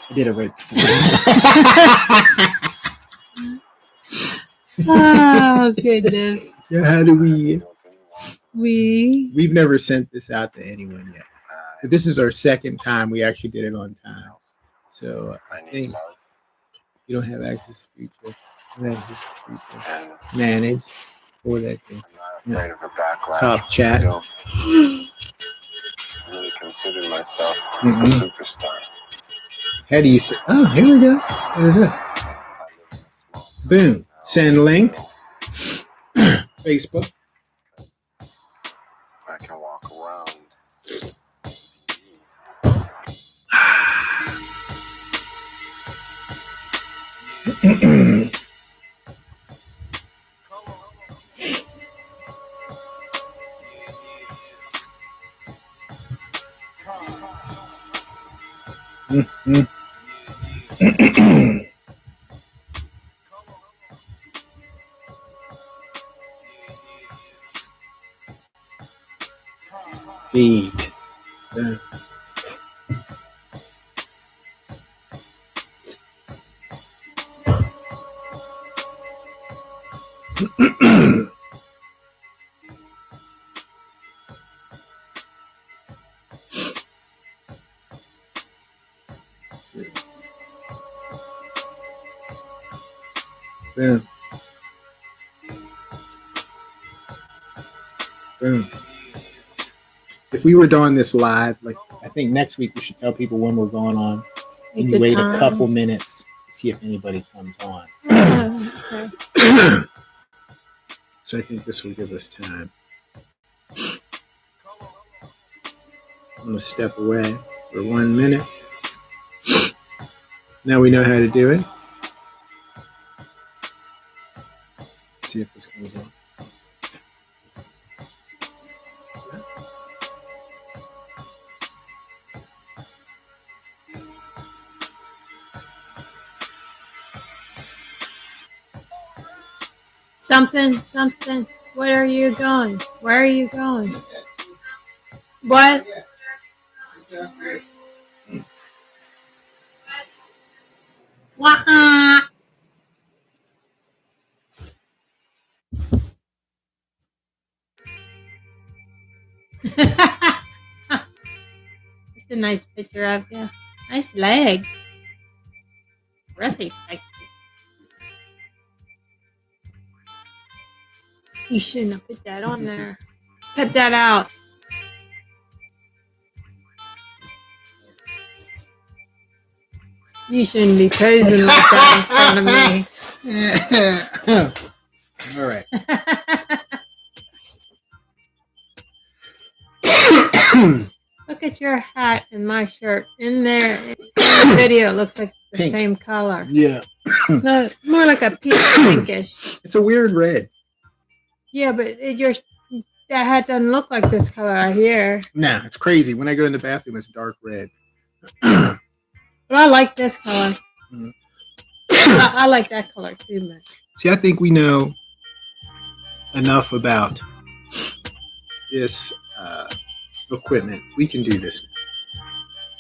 I did it right before. Oh, goodness. Yeah, how do we... We've never sent this out to anyone yet. But this is our second time we actually did it on time. So I think you don't have access to speech. Manage for that thing. Yeah. Top chat. Really consider myself a superstar. How do you say? Oh, here we go. What is that? Boom. Send link. Facebook. I can walk around. Feed. Yeah. Boom. Boom. If we were doing this live, like I think next week we should tell people when we're going on. And you wait a couple minutes to see if anybody comes on. okay. So I think this will give us time. I'm going to step away for 1 minute. Now we know how to do it. See if this comes on. Something. Where are you going? Where are you going? What? Wah! It's a nice picture of you. Nice leg. Really sexy. You shouldn't have put that on there. Cut that out. You shouldn't be posing like that in front of me. All right. Look at your hat and my shirt. In there, in the video, it looks like the Pink. same color. Yeah. No, more like a pinkish. It's a weird red. Yeah, but that hat doesn't look like this color right here. Nah, it's crazy. When I go in the bathroom, it's dark red. But I like this color. Mhm. I like that color too much. See, I think we know enough about this equipment. We can do this.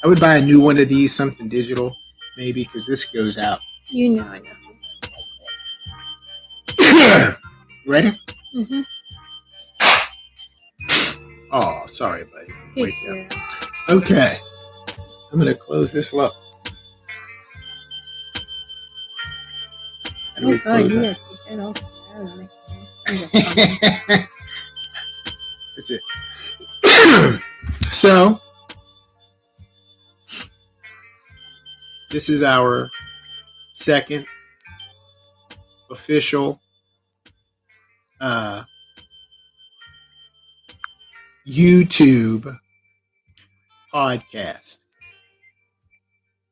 I would buy a new one of these, something digital, maybe, because this goes out. You know enough. Ready? Mm-hmm. Oh, sorry, buddy. Wake Yeah. up. Okay. I'm going to close this up. How do we Oh, close you it? gotta take that off. That's it. So, this is our second official YouTube podcast.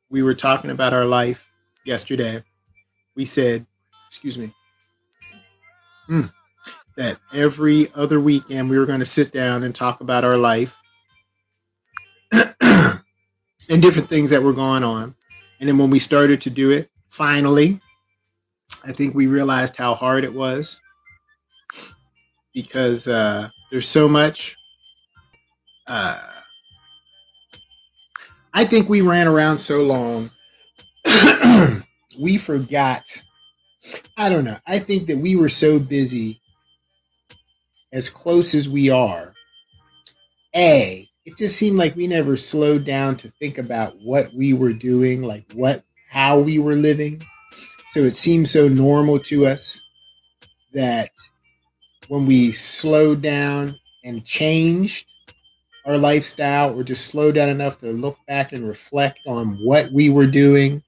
We were talking about our life yesterday. We said, excuse me, that every other weekend we were going to sit down and talk about our life and different things that were going on. And then when we started to do it, finally, I think we realized how hard it was because there's so much. I think we ran around so long we forgot. I don't know. I think that we were so busy, as close as we are. It just seemed like we never slowed down to think about what we were doing, like how we were living. So it seemed so normal to us that when we slowed down and changed our lifestyle, or just slowed down enough to look back and reflect on what we were doing,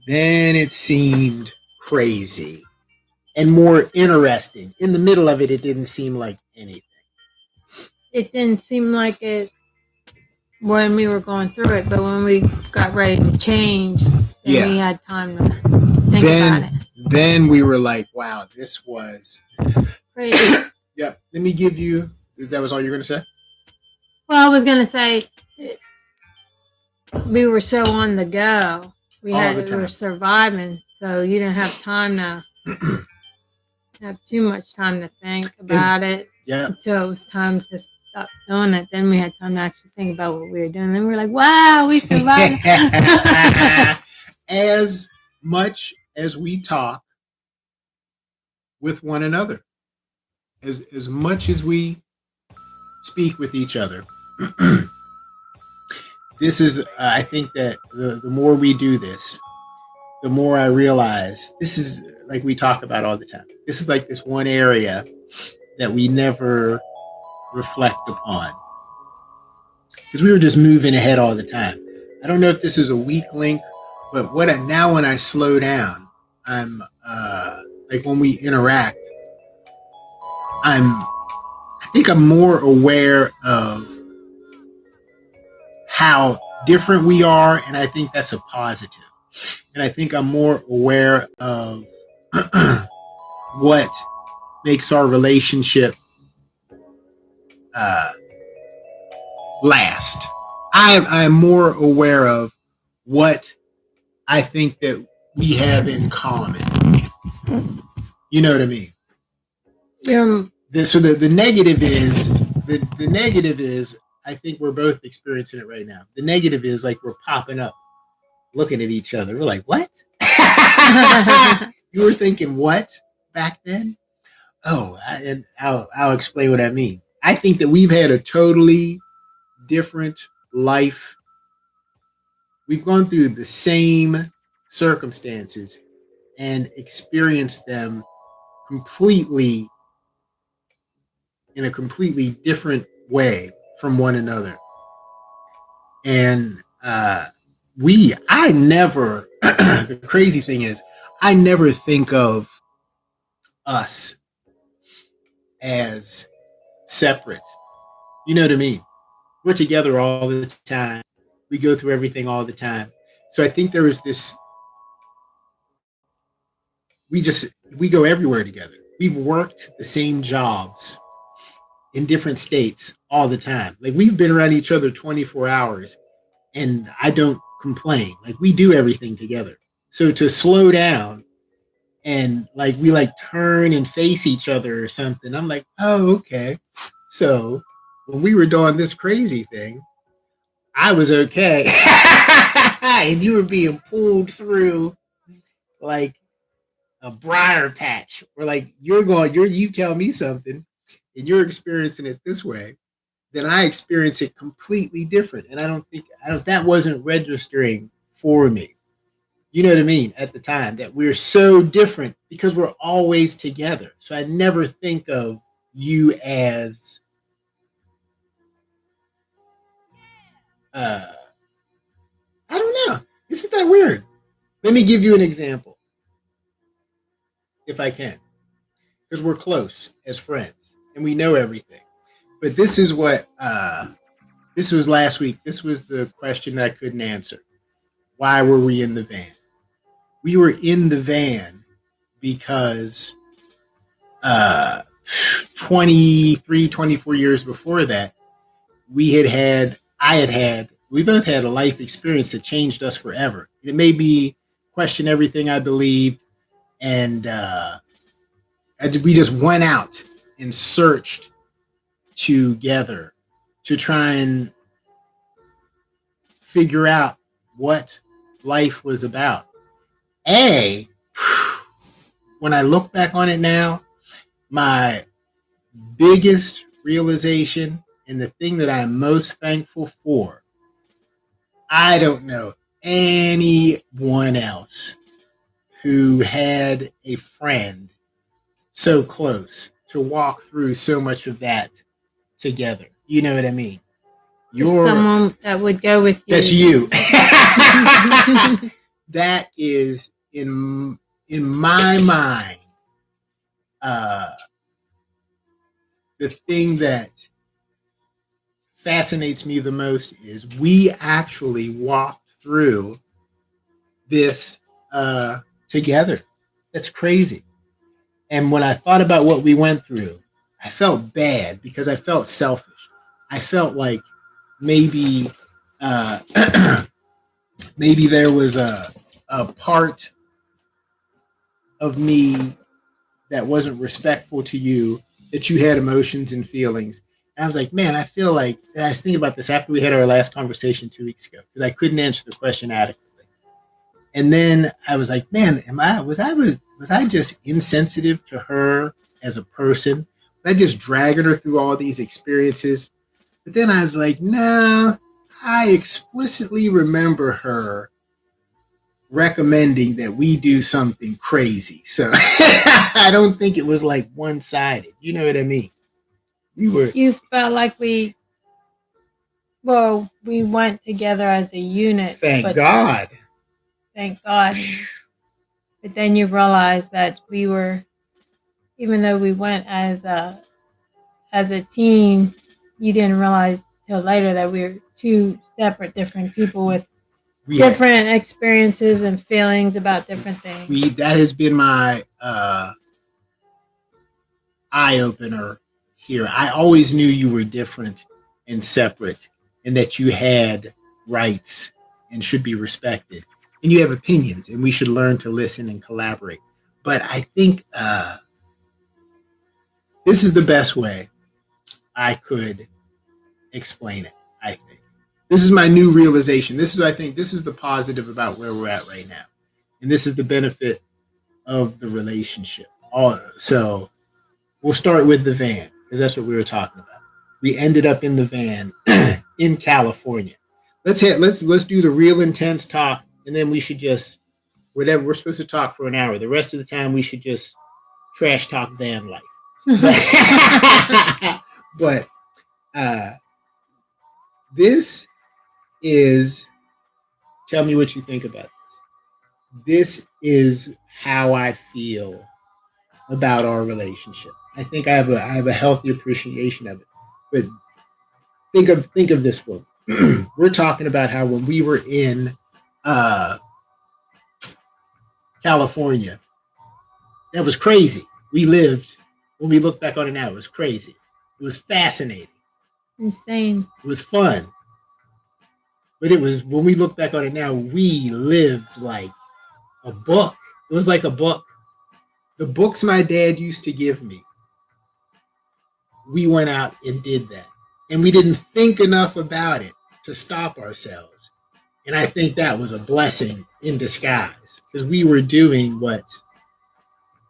then it seemed crazy and more interesting. In the middle of it, it didn't seem like anything. It didn't seem like it when we were going through it, but when we got ready to change, then we had time to think about it. Then we were like, wow, this was crazy. Yep. Let me give you, that was all you were going to say? Well, I was going to say, we were so on the go. We were surviving, so you didn't have time to have too much time to think about it. Yeah. So it was time to stop doing it. Then we had time to actually think about what we were doing. And we were like, wow, we survived. As much as we talk with one another, as much as we speak with each other, this is, I think that the more we do this, the more I realize this is like we talk about all the time. This is like this one area that we never reflect upon, because we were just moving ahead all the time. I don't know if this is a weak link, but when I slow down, I'm like when we interact, I think I'm more aware of how different we are, and I think that's a positive. And I think I'm more aware of what makes our relationship last. I'm more aware of what I think that we have in common. You know what I mean? So the negative is the negative is, I think we're both experiencing it right now. The negative is like we're popping up, looking at each other. We're like, what? You were thinking what back then? Oh, and I'll explain what I mean. I think that we've had a totally different life. We've gone through the same circumstances and experienced them completely in a completely different way from one another. And I never, the crazy thing is, I never think of us as separate. You know what I mean? We're together all the time. We go through everything all the time. So I think there is this, we go everywhere together. We've worked the same jobs in different states all the time. Like, we've been around each other 24 hours, and I don't complain. Like, we do everything together. So to slow down and like we like turn and face each other or something, I'm like, oh, okay. So when we were doing this crazy thing, I was okay. And you were being pulled through like a briar patch. Or like you tell me something and you're experiencing it this way, then I experience it completely different. And that wasn't registering for me. You know what I mean? At the time, that we're so different because we're always together. So I never think of you as I don't know. Isn't that weird? Let me give you an example, if I can, because we're close as friends and we know everything. But this is what this was last week. This was the question I couldn't answer. Why were we in the van? We were in the van because 23, 24 years before that, we both had a life experience that changed us forever. It made me question everything I believed, and we just went out and searched together to try and figure out what life was about. When I look back on it now, my biggest realization and the thing that I'm most thankful for, I don't know anyone else who had a friend so close to walk through so much of that together. You know what I mean? You're someone that would go with you. That's you. That is in my mind the thing that fascinates me the most is we actually walked through this together. That's crazy. And when I thought about what we went through, I felt bad because I felt selfish. I felt like maybe maybe there was a part of me that wasn't respectful to you, that you had emotions and feelings. And I was like, man, I feel like, I was thinking about this after we had our last conversation 2 weeks ago, because I couldn't answer the question adequately. And then I was like, man, was I just insensitive to her as a person? Was I just dragging her through all these experiences? But then I was like, nah, I explicitly remember her recommending that we do something crazy. So I don't think it was like one-sided. You know what I mean? You felt like we went together as a unit. Thank God. Thank God. But then you realize that we were, even though we went as a team, you didn't realize till later that we were two separate, different people with different experiences and feelings about different things. That has been my eye-opener here. I always knew you were different and separate and that you had rights and should be respected. And you have opinions, and we should learn to listen and collaborate. But I think this is the best way I could explain it, I think. This is my new realization. This is, I think, this is the positive about where we're at right now. And this is the benefit of the relationship. So we'll start with the van, because that's what we were talking about. We ended up in the van in California. Let's do the real intense talk, and then we should just, whatever, we're supposed to talk for an hour. The rest of the time, we should just trash talk van life. But this is, tell me what you think about this. This is how I feel about our relationship. I think I have a healthy appreciation of it. But think of this one. We're talking about how when we were in California, that was crazy. We lived, when we look back on it now, it was crazy. It was fascinating. Insane. It was fun. But it was, when we look back on it now, we lived like a book. It was like a book. The books my dad used to give me, we went out and did that. And we didn't think enough about it to stop ourselves. And I think that was a blessing in disguise, because we were doing what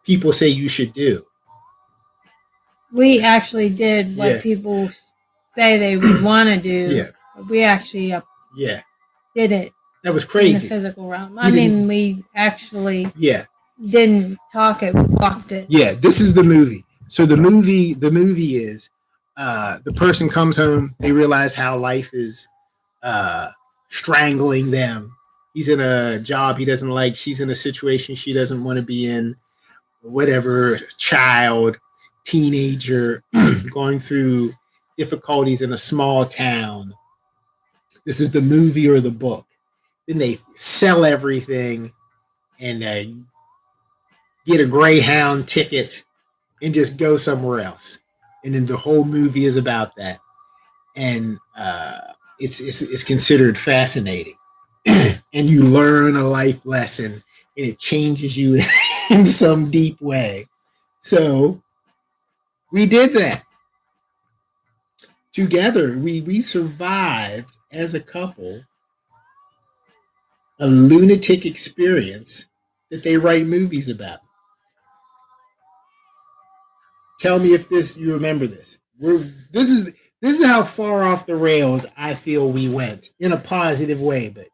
people say you should do. We actually did what people say they would want to do. Yeah. We actually did it. That was crazy. In the physical realm. We actually didn't talk it, we walked it. Yeah, this is the movie. So the movie is the person comes home, they realize how life is strangling them. He's in a job he doesn't like, she's in a situation she doesn't want to be in, whatever, child, teenager, going through difficulties in a small town. This is the movie or the book. Then they sell everything and get a Greyhound ticket and just go somewhere else. And then the whole movie is about that. And it's considered fascinating. And you learn a life lesson, and it changes you in some deep way. So we did that. Together, we survived as a couple a lunatic experience that they write movies about. Tell me if you remember this. This is how far off the rails I feel we went in a positive way. But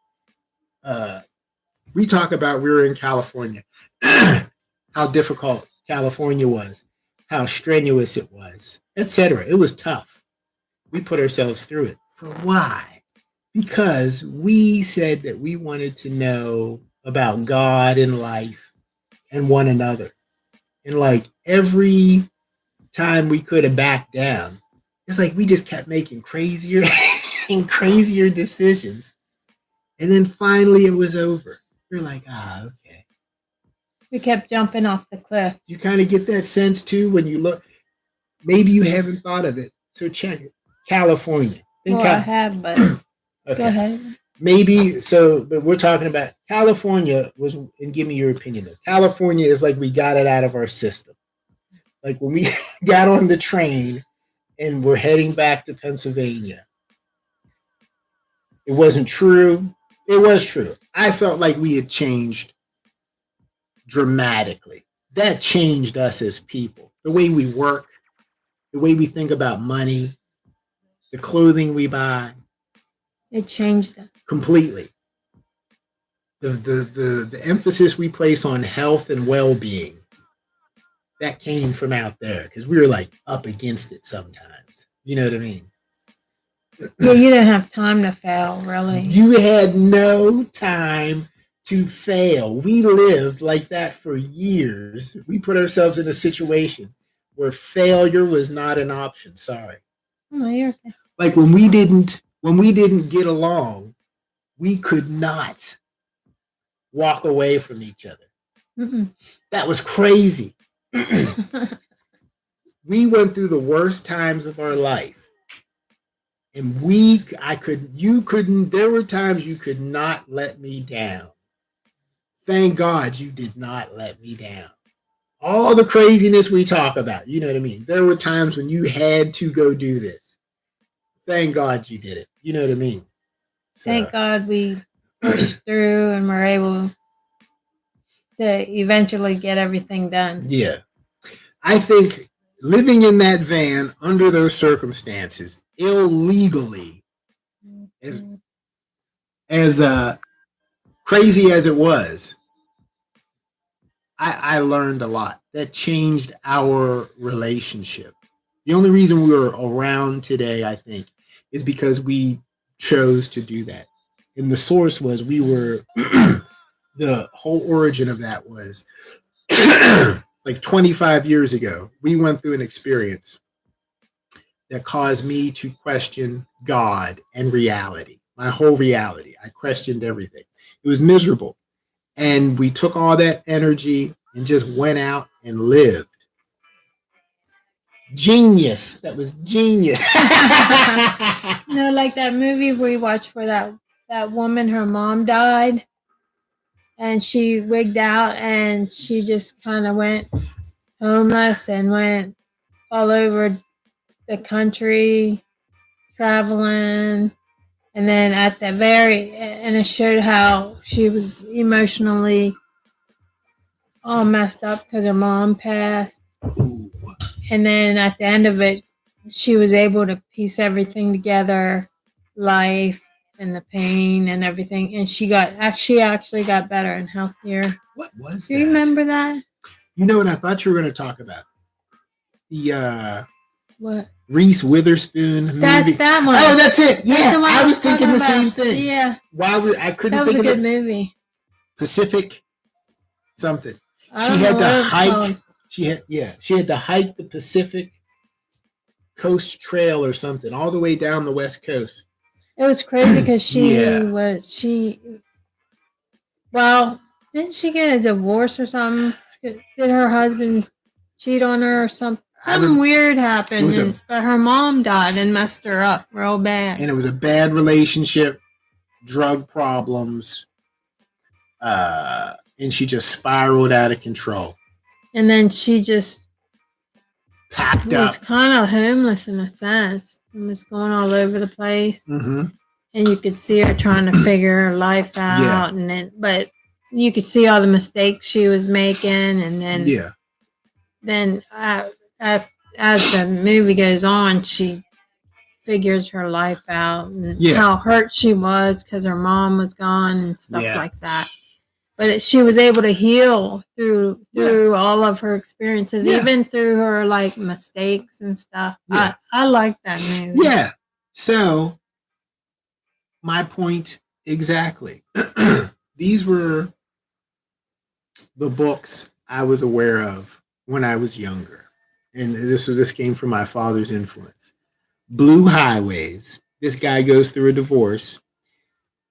we talk about we were in California, how difficult California was, how strenuous it was, etc. It was tough. We put ourselves through it. For why? Because we said that we wanted to know about God and life and one another. And like every time we could have backed down, it's like we just kept making crazier and crazier decisions. And then finally it was over. We're like, okay. We kept jumping off the cliff. You kind of get that sense too when you look. Maybe you haven't thought of it. So check it. California. I have, but okay. Go ahead. Maybe so, but we're talking about California and give me your opinion though. California is like we got it out of our system. Like when we got on the train and we're heading back to Pennsylvania. It wasn't true. It was true. I felt like we had changed dramatically. That changed us as people. The way we work, the way we think about money, the clothing we buy. It changed us. Completely. The emphasis we place on health and well-being, that came from out there because we were like up against it sometimes. You know what I mean? Yeah, you didn't have time to fail, really. You had no time to fail. We lived like that for years. We put ourselves in a situation where failure was not an option. Sorry. Oh, you're okay. Like when we didn't get along, we could not walk away from each other. Mm-mm. That was crazy. We went through the worst times of our life. And there were times you could not let me down. Thank God you did not let me down. All the craziness we talk about, you know what I mean? There were times when you had to go do this. Thank God you did it. You know what I mean? So, thank God we pushed through and were able to eventually get everything done. Yeah. I think living in that van under those circumstances, illegally, as crazy as it was, I learned a lot. That changed our relationship. The only reason we were around today, I think, is because we chose to do that. And the source was the whole origin of that was like 25 years ago, we went through an experience that caused me to question God and reality, my whole reality. I questioned everything. It was miserable. And we took all that energy and just went out and lived. Genius. That was genius. No, like that movie we watched where that woman, her mom died. And she wigged out and she just kind of went homeless and went all over the country traveling. And then and it showed how she was emotionally all messed up because her mom passed. Ooh. And then at the end of it, she was able to piece everything together, life and the pain and everything. And she actually got better and healthier. What was Do that? you remember that? You know what I thought you were going to talk about? The What? Reese Witherspoon movie. That one. Oh, that's it. Yeah, That's the one I was thinking the talking same about. thing. Yeah. I couldn't That was think a of good it. movie. Pacific something. I She don't had know to what it's hike. called. She had to hike the Pacific Coast Trail or something all the way down the West Coast. It was crazy because Yeah. well, didn't she get a divorce or something? Did her husband cheat on her or something? Something weird happened, but her mom died and messed her up real bad. And it was a bad relationship, drug problems, and she just spiraled out of control. And then she just Packed was up. kind of homeless in a sense and was going all over the place. Mm-hmm. And you could see her trying to figure her life out. Yeah. But you could see all the mistakes she was making, and then as the movie goes on, she figures her life out and how hurt she was because her mom was gone and stuff like that. But she was able to heal through all of her experiences, even through her like mistakes and stuff. I like that movie. Yeah. So my point exactly. These were the books I was aware of when I was younger, and this came from my father's influence. Blue Highways. This guy goes through a divorce.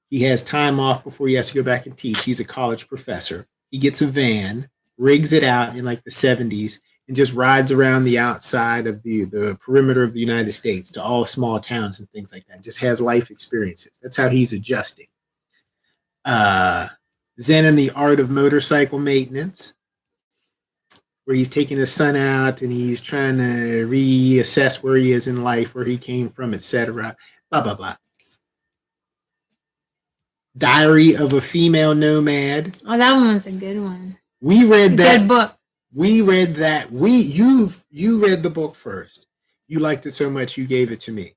He has time off before he has to go back and teach. He's a college professor. He gets a van, rigs it out in like the 70s, and just rides around the outside of the perimeter of the United States to all small towns and things like that. Just has life experiences. That's how he's adjusting. Zen and the Art of Motorcycle Maintenance, where he's taking his son out and he's trying to reassess where he is in life, where he came from, etc. Blah, blah, blah. Diary of a Female Nomad. Oh, that one's a good one. We read that. Good book. We read that. You read the book first. You liked it so much you gave it to me.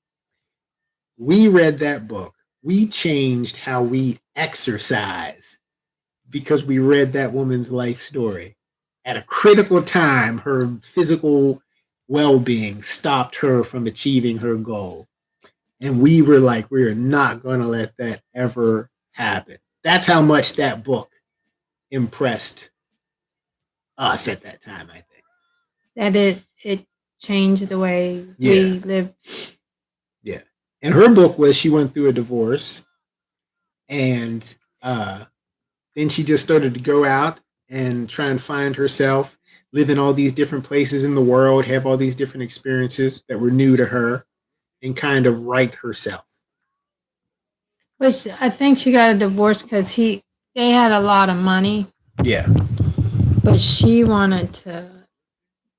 We read that book. We changed how we exercise because we read that woman's life story. At a critical time, her physical well-being stopped her from achieving her goal. And we were like, we're not going to let that ever happen. That's how much that book impressed us at that time, I think. That it changed the way we live. Yeah. And her book was she went through a divorce, and then she just started to go out and try and find herself, live in all these different places in the world, have all these different experiences that were new to her, and kind of right herself. Which I think she got a divorce because they had a lot of money. Yeah. But she wanted to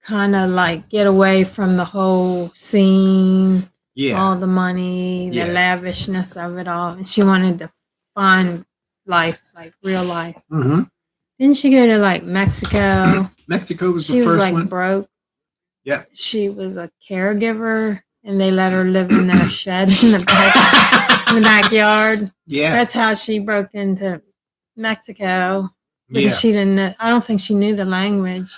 kind of like get away from the whole scene, all the money, the lavishness of it all. And she wanted to find life, like real life. Mm-hmm. Didn't she go to like Mexico? Mexico was the she first was like one. Broke. Yeah. She was a caregiver, and they let her live in their shed in the backyard. Yeah. That's how she broke into Mexico. Because she didn't know, I don't think she knew the language.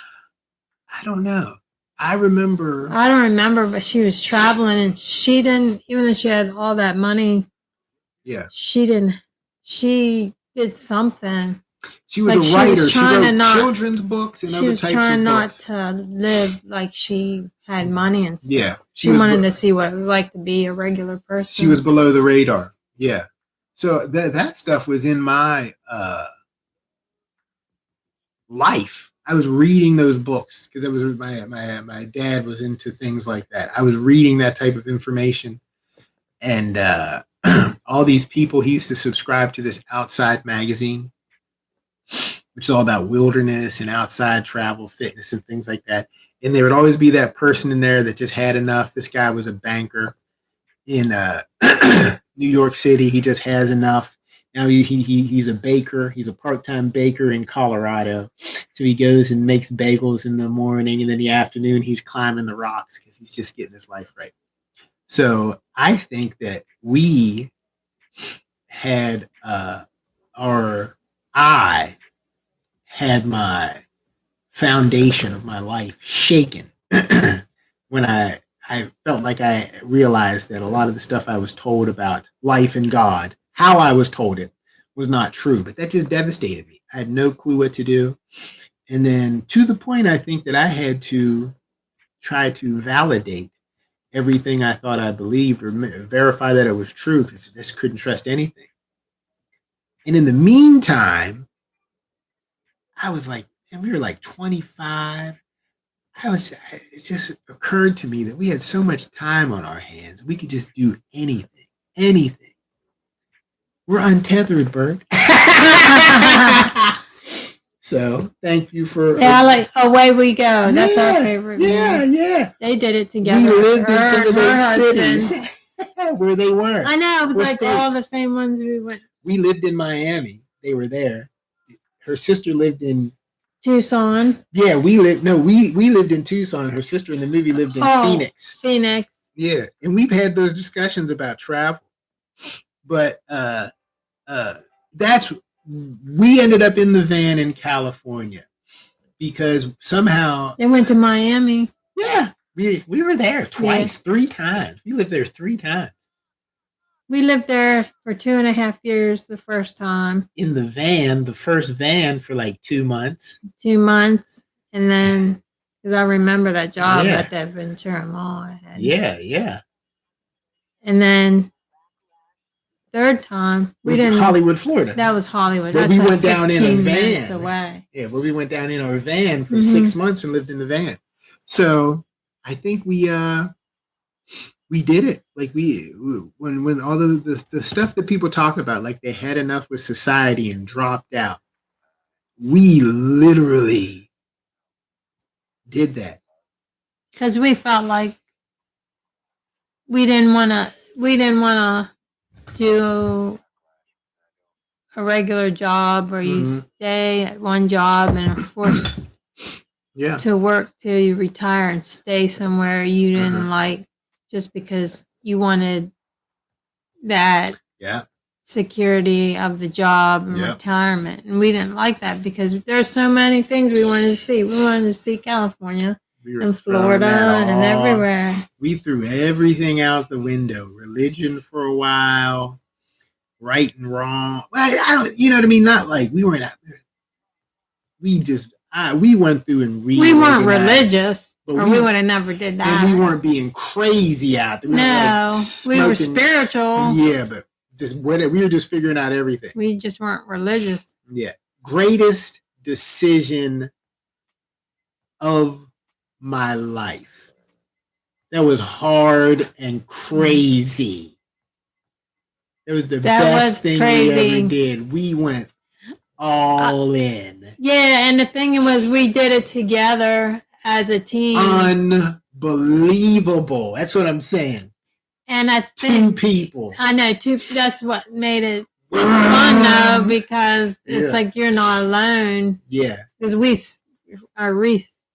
I don't know. I don't remember, but she was traveling, and she didn't, even though she had all that money. Yeah. She did something. She was a writer. She wrote children's books and other types of books. She was trying not to live like she had money and stuff. Yeah. She wanted to see what it was like to be a regular person. She was below the radar. Yeah. So that stuff was in my life. I was reading those books because it was my dad was into things like that. I was reading that type of information, and all these people. He used to subscribe to this Outside magazine, which is all about wilderness and outside travel, fitness, and things like that. And there would always be that person in there that just had enough. This guy was a banker in New York City. He just has enough. Now he's a baker. He's a part-time baker in Colorado. So he goes and makes bagels in the morning, and then the afternoon he's climbing the rocks because he's just getting his life right. So I think that we had I had my foundation of my life shaken when I felt like I realized that a lot of the stuff I was told about life and God, how I was told it, was not true. But that just devastated me. I had no clue what to do. And then to the point, I think that I had to try to validate everything I thought I believed or verify that it was true, because I just couldn't trust anything. And in the meantime, I was like, and we were like 25. It just occurred to me that we had so much time on our hands. We could just do anything. We're untethered, Bert. So thank you for. Yeah, like Away We Go. That's our favorite movie. Yeah. They did it together. We lived in some of those cities where they were. I know. It was like all the same ones we went. We lived in Miami. They were there. her sister lived in Tucson. Yeah, we lived in Tucson. Her sister in the movie lived in Phoenix. Phoenix. Yeah, and we've had those discussions about travel, but we ended up in the van in California because somehow they went to Miami. Yeah, we were there twice, 3 times. We lived there 3 times. We lived there for 2.5 years the first time. In the van, the first van for like 2 months. 2 months. And then, because I remember that job at that Ventura Mall I had. Yeah. And then, third time, we didn't. Hollywood, Florida. That was Hollywood. But that's we went down in a van. Away. Yeah, but we went down in our van for 6 months and lived in the van. So, I think we did it. Like when all the stuff that people talk about, like they had enough with society and dropped out, we literally did that. Because we felt like we didn't want to do a regular job where you stay at one job and are forced to work till you retire and stay somewhere you didn't like. Just because you wanted that security of the job and retirement. And we didn't like that because there's so many things we wanted to see. We wanted to see California and Florida and everywhere. We threw everything out the window. Religion for a while, right and wrong. You know what I mean? Not like we weren't out there. We went through and we weren't religious. Or we would have never did that. And we weren't being crazy out there. We were spiritual. Yeah, but we were just figuring out everything. We just weren't religious. Yeah. Greatest decision of my life. That was hard and crazy. It was the best thing we ever did. We went all in. Yeah, and the thing was we did it together. As a team. Unbelievable. That's what I'm saying. And I think 2 people. I know, 2. That's what made it fun, though, because it's like you're not alone. Yeah. Because Reese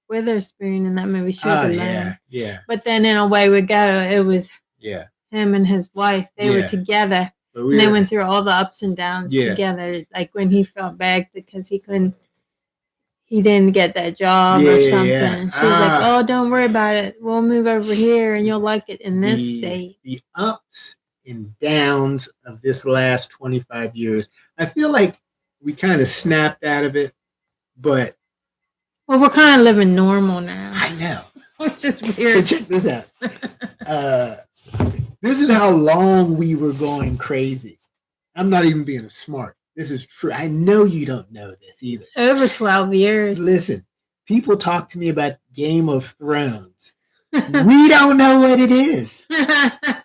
Witherspoon in that movie, she was alone. Yeah. But then in A Way We Go, it was him and his wife. They were together. And they went through all the ups and downs together. Like when he felt bad because he didn't get that job or something. Yeah. She was like, oh, don't worry about it. We'll move over here and you'll like it in this state. The ups and downs of this last 25 years. I feel like we kind of snapped out of it, but... Well, we're kind of living normal now. I know. Which is weird. So check this out. This is how long we were going crazy. I'm not even being smart. This is true. I know you don't know this either. Over 12 years. Listen, people talk to me about Game of Thrones. We don't know what it is. That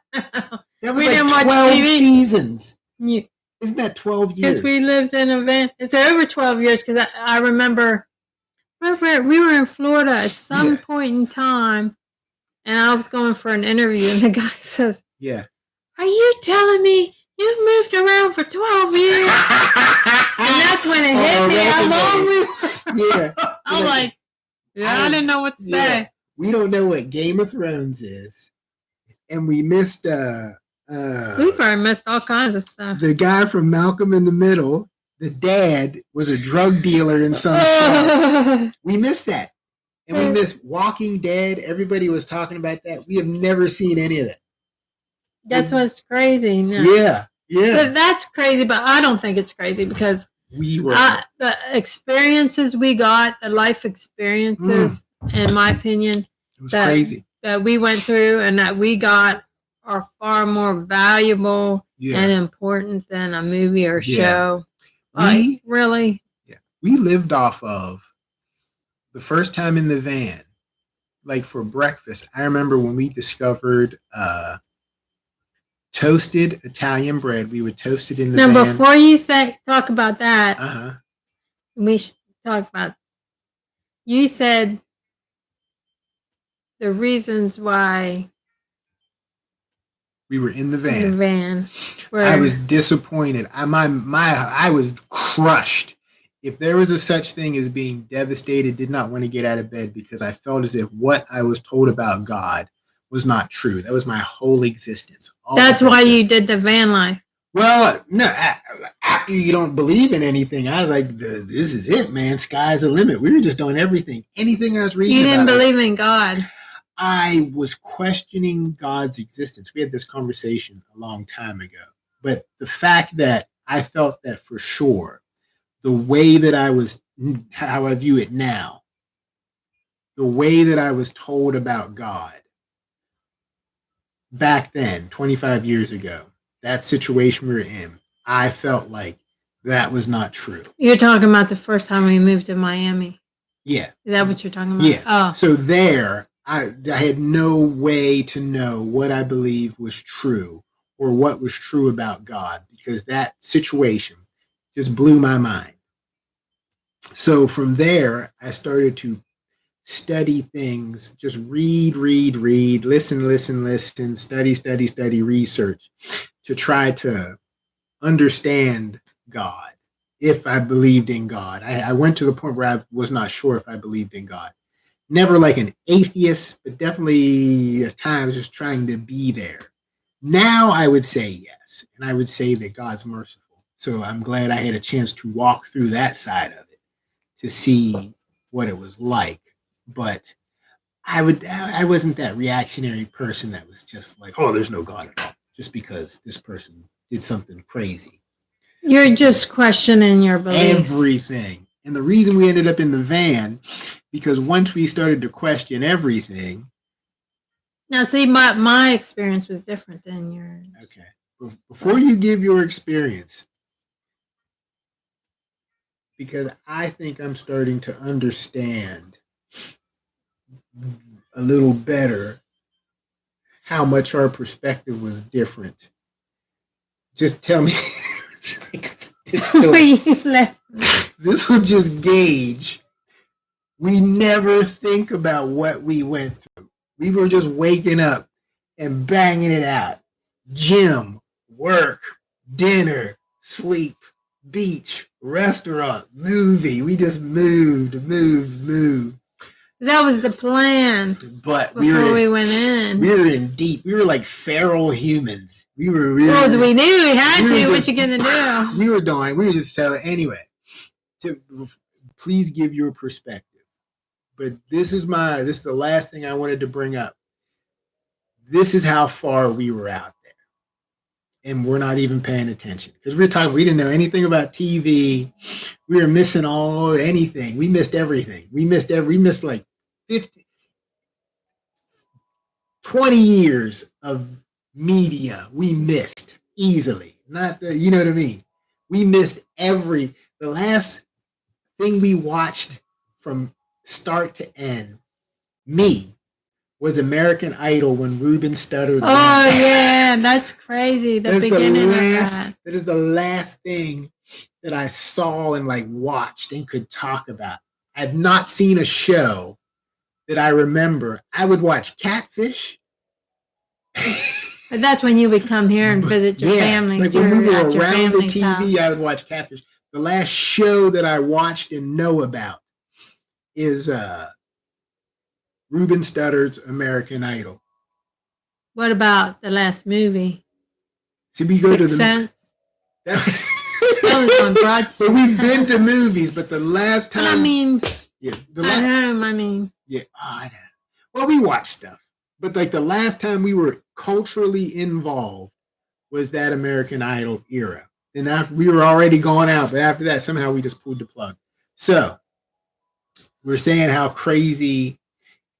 was like 12 seasons. Isn't that 12 years? Because we lived in a van. It's over 12 years because I remember we were in Florida at some point in time and I was going for an interview and the guy says, are you telling me you moved around for 12 years? And that's when it hit me how long we were. I'm like, I didn't know what to say. We don't know what Game of Thrones is. And we missed we probably missed all kinds of stuff. The guy from Malcolm in the Middle, the dad, was a drug dealer in some show. We missed that. And we missed Walking Dead. Everybody was talking about that. We have never seen any of that. That's what's crazy. No. Yeah. But that's crazy, but I don't think it's crazy because the experiences we got, the life experiences, in my opinion, it was crazy. That we went through and that we got are far more valuable and important than a movie or show. Really? Yeah. We lived off of the first time in the van, like for breakfast. I remember when we discovered toasted Italian bread. We would toast it in the van. Now, before you talk about that, we should talk about, you said the reasons why we were in the van. Where I was disappointed. I was crushed if there was a such thing as being devastated, did not want to get out of bed because I felt as if what I was told about God was not true. That was my whole existence. That's why you did the van life. Well, no, after you don't believe in anything, I was like, this is it, man. Sky's the limit. We were just doing everything. Anything I was reading You didn't about believe in God. I was questioning God's existence. We had this conversation a long time ago. But the fact that I felt that for sure, the way that how I view it now, the way that I was told about God back then, 25 years ago, that situation we were in, I felt like that was not true. You're talking about the first time we moved to Miami. Yeah. Is that what you're talking about? Yeah. Oh. So there, I had no way to know what I believed was true or what was true about God because that situation just blew my mind. So from there, I started to study things, just read, listen, study, research to try to understand God, if I believed in God. I went to the point where I was not sure if I believed in God. Never like an atheist, but definitely at times just trying to be there. Now I would say yes, and I would say that God's merciful. So I'm glad I had a chance to walk through that side of it to see what it was like. But I wasn't that reactionary person that was just like, oh, there's no God at all, just because this person did something crazy. You're just questioning your beliefs. Everything. And the reason we ended up in the van, because once we started to question everything. Now, see, my experience was different than yours. Okay. Before you give your experience, because I think I'm starting to understand a little better how much our perspective was different. Just tell me what you think of this story. This will just gauge. We never think about what we went through. We were just waking up and banging it out. Gym, work, dinner, sleep, beach, restaurant, movie. We just moved. That was the plan. But before we went in. We were in deep. We were like feral humans. We were really. Well, we knew we had to. What you gonna do? We were just selling anyway. Please give your perspective. But this is the last thing I wanted to bring up. This is how far we were out there. And we're not even paying attention. Because we didn't know anything about TV. We were missing anything. We missed everything. We missed like 20 years of media. We missed easily. You know what I mean? We missed the last thing we watched from start to end, was American Idol when Ruben stuttered. Oh, yeah, that's crazy. The beginning of that. That is the last thing that I saw and like watched and could talk about. I've not seen a show that I remember. I would watch Catfish. But that's when you would come here and visit your family. Like when we were around the TV, I would watch Catfish. The last show that I watched and know about is Ruben Studdard's American Idol. What about the last movie? So we go to the Sense? That was on Broad Street. So we've been to movies, but the last time. I mean, yeah, I know. Well, we watched stuff, but like the last time we were culturally involved was that American Idol era. And after we were already going out, but after that, somehow we just pulled the plug. So we're saying how crazy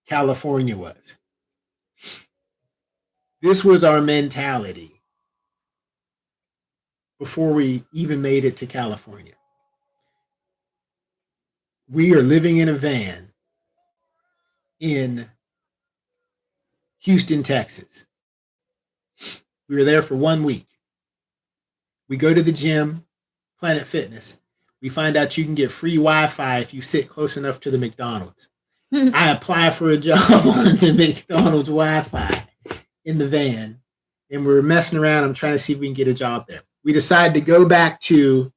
California was. This was our mentality before we even made it to California. We are living in a van in Houston, Texas. We were there for 1 week. We go to the gym, Planet Fitness. We find out you can get free Wi-Fi if you sit close enough to the McDonald's. I apply for a job on the McDonald's Wi-Fi in the van, and we're messing around. I'm trying to see if we can get a job there. We decide to go back to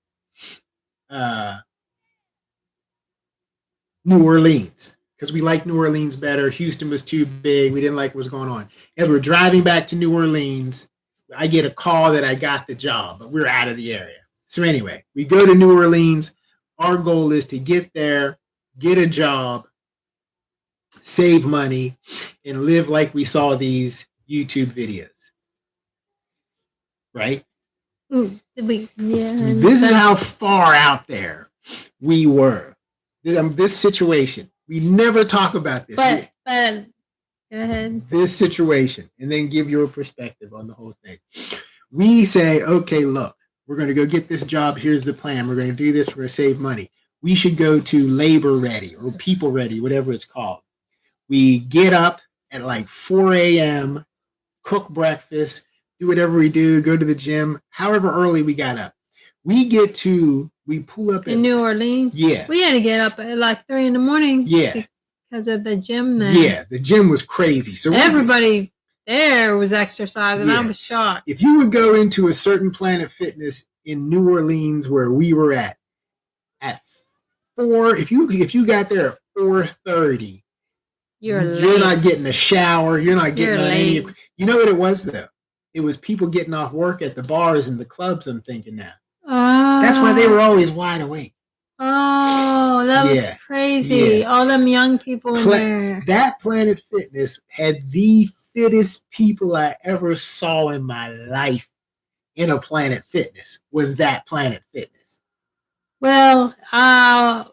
New Orleans, because we liked New Orleans better. Houston was too big. We didn't like what was going on. As we're driving back to New Orleans, I get a call that I got the job, but we're out of the area. So anyway, we go to New Orleans. Our goal is to get there, get a job, save money, and live like we saw these YouTube videos. Right? Ooh, yeah. This is how far out there we were. This situation. We never talk about this. But go ahead. This situation, and then give your perspective on the whole thing. We say, okay, look, we're going to go get this job. Here's the plan. We're going to do this. We're going to save money. We should go to Labor Ready or People Ready, whatever it's called. We get up at like 4 a.m., cook breakfast, do whatever we do, go to the gym, however early we got up. We pull up in New Orleans. Yeah. We had to get up at like 3 a.m. Yeah. Because of the gym there. Yeah, the gym was crazy. So everybody there was exercising. Yeah. I was shocked. If you would go into a certain Planet Fitness in New Orleans where we were at 4, if you got there at 4:30, you're not getting a shower. You're not getting on any. You know what it was though? It was people getting off work at the bars and the clubs. I'm thinking now. That's why they were always wide awake. Oh, that was crazy. Yeah. All them young people in there. That Planet Fitness had the fittest people I ever saw in my life in a Planet Fitness. Was that Planet Fitness? Well, my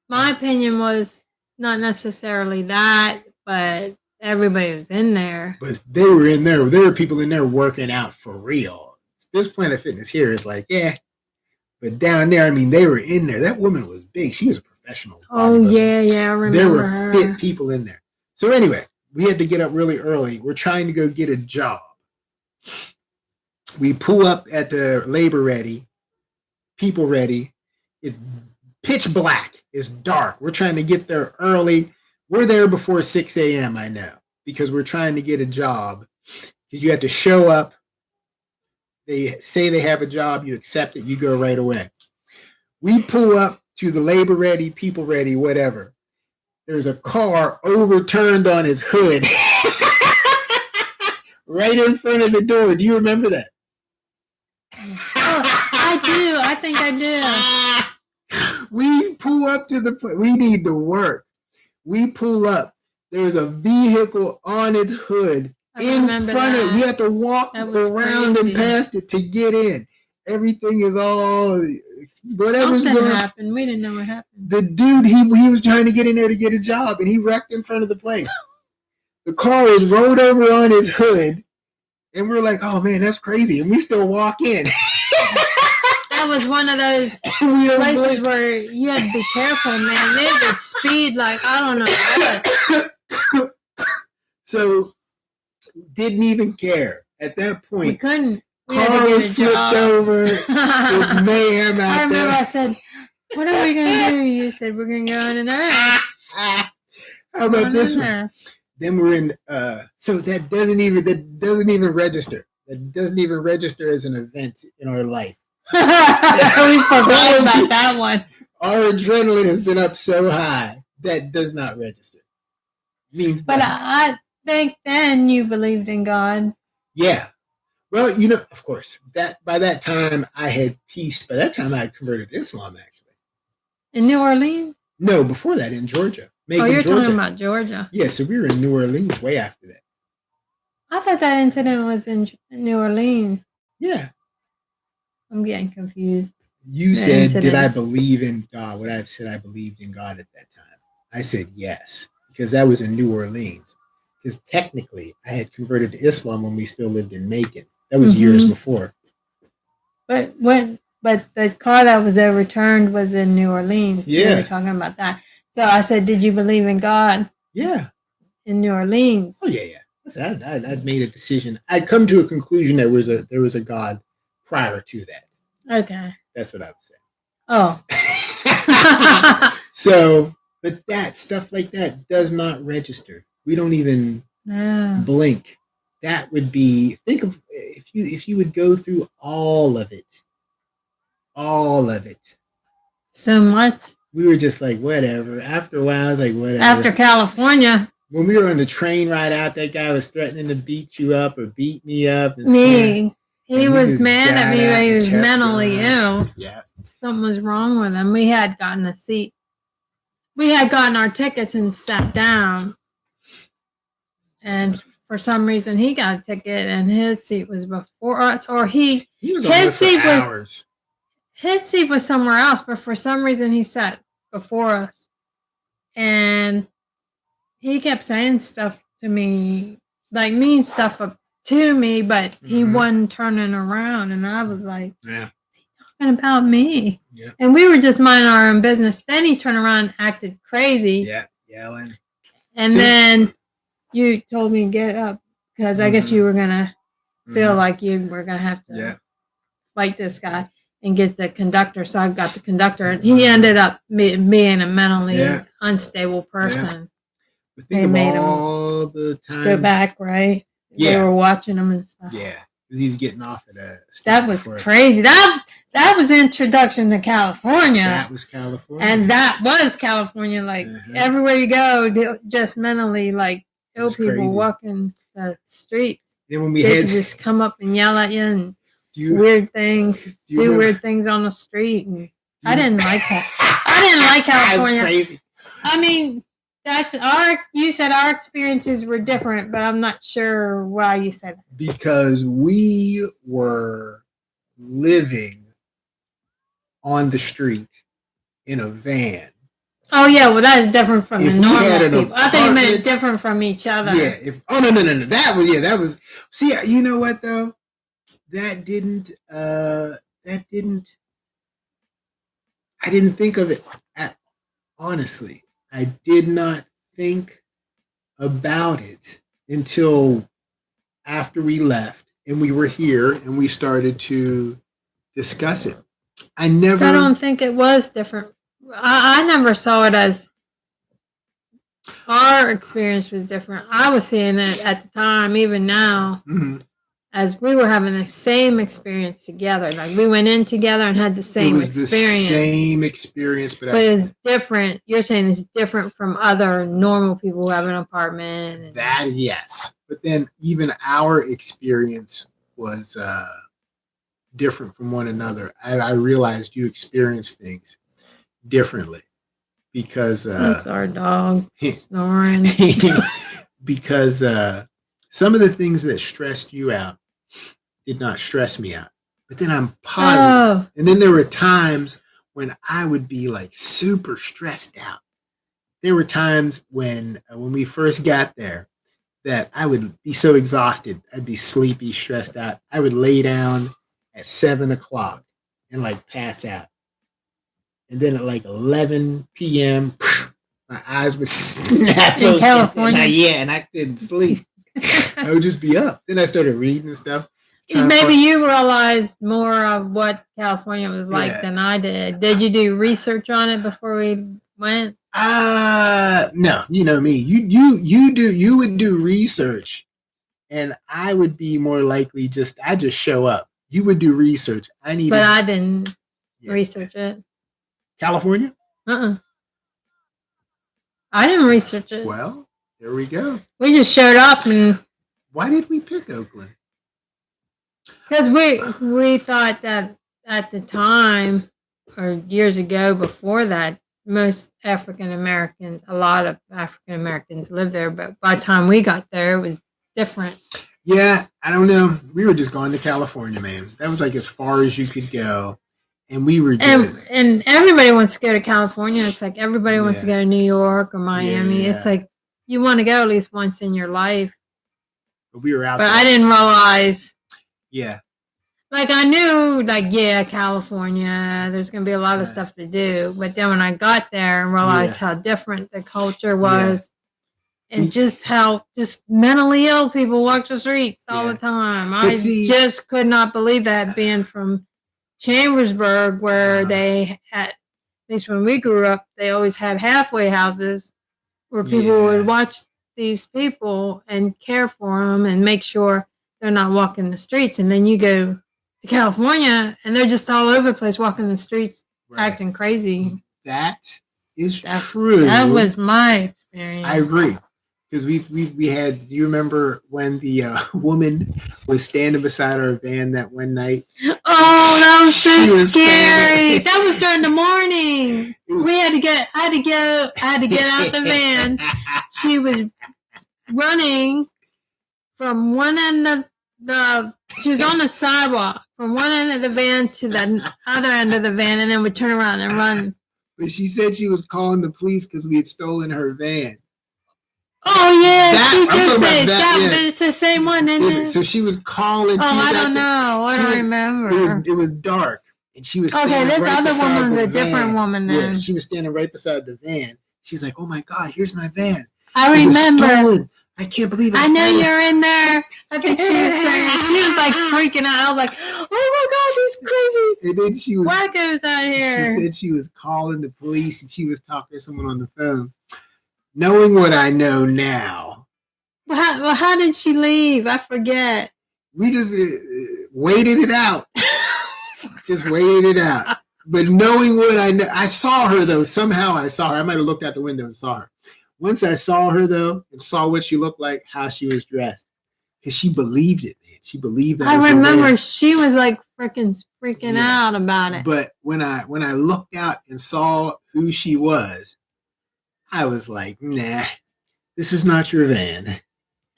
opinion was not necessarily that, but everybody was in there. But they were in there. There were people in there working out for real. This Planet Fitness here is like, yeah. But down there, I mean, they were in there. That woman was big. She was a professional. Oh, yeah, I remember there were her. Fit people in there. So anyway, we had to get up really early. We're trying to go get a job. We pull up at the Labor Ready, People Ready. It's pitch black. It's dark. We're trying to get there early. We're there before 6 a.m., I know, because we're trying to get a job. Because you have to show up. They say they have a job, you accept it, you go right away. We pull up to the Labor Ready, People Ready, whatever. There's a car overturned on its hood right in front of the door. Do you remember that? Oh, I do. I think I do. We pull up to we need to work. We pull up. There's a vehicle on its hood. In front of it, we have to walk around and past it to get in. Everything is all whatever's Something going on. Happened. We didn't know what happened. The dude, he was trying to get in there to get a job, and he wrecked in front of the place. The car was rolled over on his hood, and we're like, "Oh man, that's crazy!" And we still walk in. That was one of those places where you had to be careful, man. They would speed like I don't know what. So. Didn't even care at that point. We couldn't. Car was flipped over. There's mayhem out there. I remember I said, "What are we gonna do?" You said, "We're gonna go in there." How about this one? Then we're in. So that doesn't even register. That doesn't even register as an event in our life. We forgot about that one. Our adrenaline has been up so high that does not register. Means but I think then you believed in God. Yeah. Well, of course, that by that time I had peace. By that time I had converted to Islam, actually. In New Orleans? No, before that in Georgia. Macon, you're Georgia. Talking about Georgia. Yeah, so we were in New Orleans way after that. I thought that incident was in New Orleans. Yeah. I'm getting confused. You said, did I believe in God? What I've said, I believed in God at that time. I said yes, because that was in New Orleans. Because technically, I had converted to Islam when we still lived in Macon. That was years before. But the car that was overturned was in New Orleans. Yeah, we were talking about that. So I said, "Did you believe in God?" Yeah, in New Orleans. Oh yeah. I'd made a decision. I'd come to a conclusion that there was a God prior to that. Okay, that's what I would say. Oh, so, but that stuff like that does not register. We don't even blink. That would be, think of if you would go through all of it. So much. we were just like, whatever. After a while, I was like, whatever. After California, when we were on the train ride out, that guy was threatening to beat you up or beat me up. And he was mad at me when he was mentally ill. Yeah. Something was wrong with him. We had gotten a seat. We had gotten our tickets and sat down. And for some reason, he got a ticket and his seat was before us. Or he was on there for hours. His seat was somewhere else, but for some reason, he sat before us. And he kept saying stuff to me, like mean stuff to me, but he wasn't turning around. And I was like, yeah. Talking about me. Yeah. And we were just minding our own business. Then he turned around and acted crazy. Yeah, yelling. And then you told me to get up because I guess you were going to feel like you were going to have to fight this guy and get the conductor. So I got the conductor. And he ended up being a mentally unstable person. But think of made all the time. Go back, right? Yeah. We were watching him and stuff. Yeah. Because he was getting off at a That was crazy. That was introduction to California. That was California. And that was California. Like everywhere you go, just mentally like ill people crazy. Walking the streets. Then when we they had just come up and yell at you and weird things, do weird things on the street. And I didn't like that. I didn't like California. That was crazy. I mean, you said our experiences were different, but I'm not sure why you said that. Because we were living on the street in a van. Oh yeah, well that is different from the normal people. I think you meant different from each other. Yeah. No. That was. See, you know what though? I didn't think of it. Honestly, I did not think about it until after we left and we were here and we started to discuss it. I don't think it was different. I never saw it as our experience was different. I was seeing it at the time, even now, as we were having the same experience together. Like we went in together and had the same experience. The same experience, but it's different. You're saying it's different from other normal people who have an apartment. Yes. But then even our experience was different from one another. I realized you experience things differently because that's our dog snoring. Because some of the things that stressed you out did not stress me out. But then I'm positive. And then there were times when I would be like super stressed out. There were times when we first got there that I would be so exhausted. I'd be sleepy, stressed out. I would lay down at 7:00 and like pass out. And then at like 11 p.m., my eyes would snap in California. And I couldn't sleep. I would just be up. Then I started reading and stuff. Maybe you realized more of what California was like than I did. Did you do research on it before we went? No. You know me. You would do research, and I would be more likely I just show up. You would do research. But I didn't research it. California? I didn't research it. Well, there we go. We just showed up and. Why did we pick Oakland? Because we thought that at the time, or years ago before that, most African Americans, a lot of African Americans lived there. But by the time we got there, it was different. Yeah, I don't know. We were just going to California, man. That was like as far as you could go. And we were just... And everybody wants to go to California. It's like everybody wants to go to New York or Miami. Yeah. It's like you want to go at least once in your life. But we were out there. I didn't realize... Yeah. Like I knew, California, there's going to be a lot of stuff to do. But then when I got there and realized how different the culture was and just how just mentally ill people walk the streets all the time. I just could not believe that being from Chambersburg where they had, at least when we grew up, they always had halfway houses where people would watch these people and care for them and make sure they're not walking the streets. And then you go to California and they're just all over the place walking the streets, acting crazy. That is true. That was my experience. I agree. Because we had, do you remember when the woman was standing beside our van that one night? Oh, that was so scary. Standing. That was during the morning. I had to get out the van. She was running from one end of she was on the sidewalk from one end of the van to the other end of the van, and then would turn around and run. But she said she was calling the police because we had stolen her van. Oh yeah, she did say that. Yeah. It's the same one, isn't it? So she was calling. Oh, I don't know. I don't remember. It was dark, and she was okay. This other woman was a different woman. Then yeah, she was standing right beside the van. She's like, "Oh my God, here's my van. I remember. Stolen. I can't believe it. I know you're in there." I think she was saying she was like freaking out. I was like, "Oh my God, she's crazy!" And then she was wackos out here. She said she was calling the police, and she was talking to someone on the phone. Knowing what I know now. Well, how did she leave? I forget. We just waited it out. Just waited it out. But knowing what I know, I saw her though. Somehow I saw her. I might have looked out the window and saw her. Once I saw her though, and saw what she looked like, how she was dressed, because she believed it, man. She believed that. I remember she was like freaking out about it. But when I looked out and saw who she was, I was like, nah, this is not your van.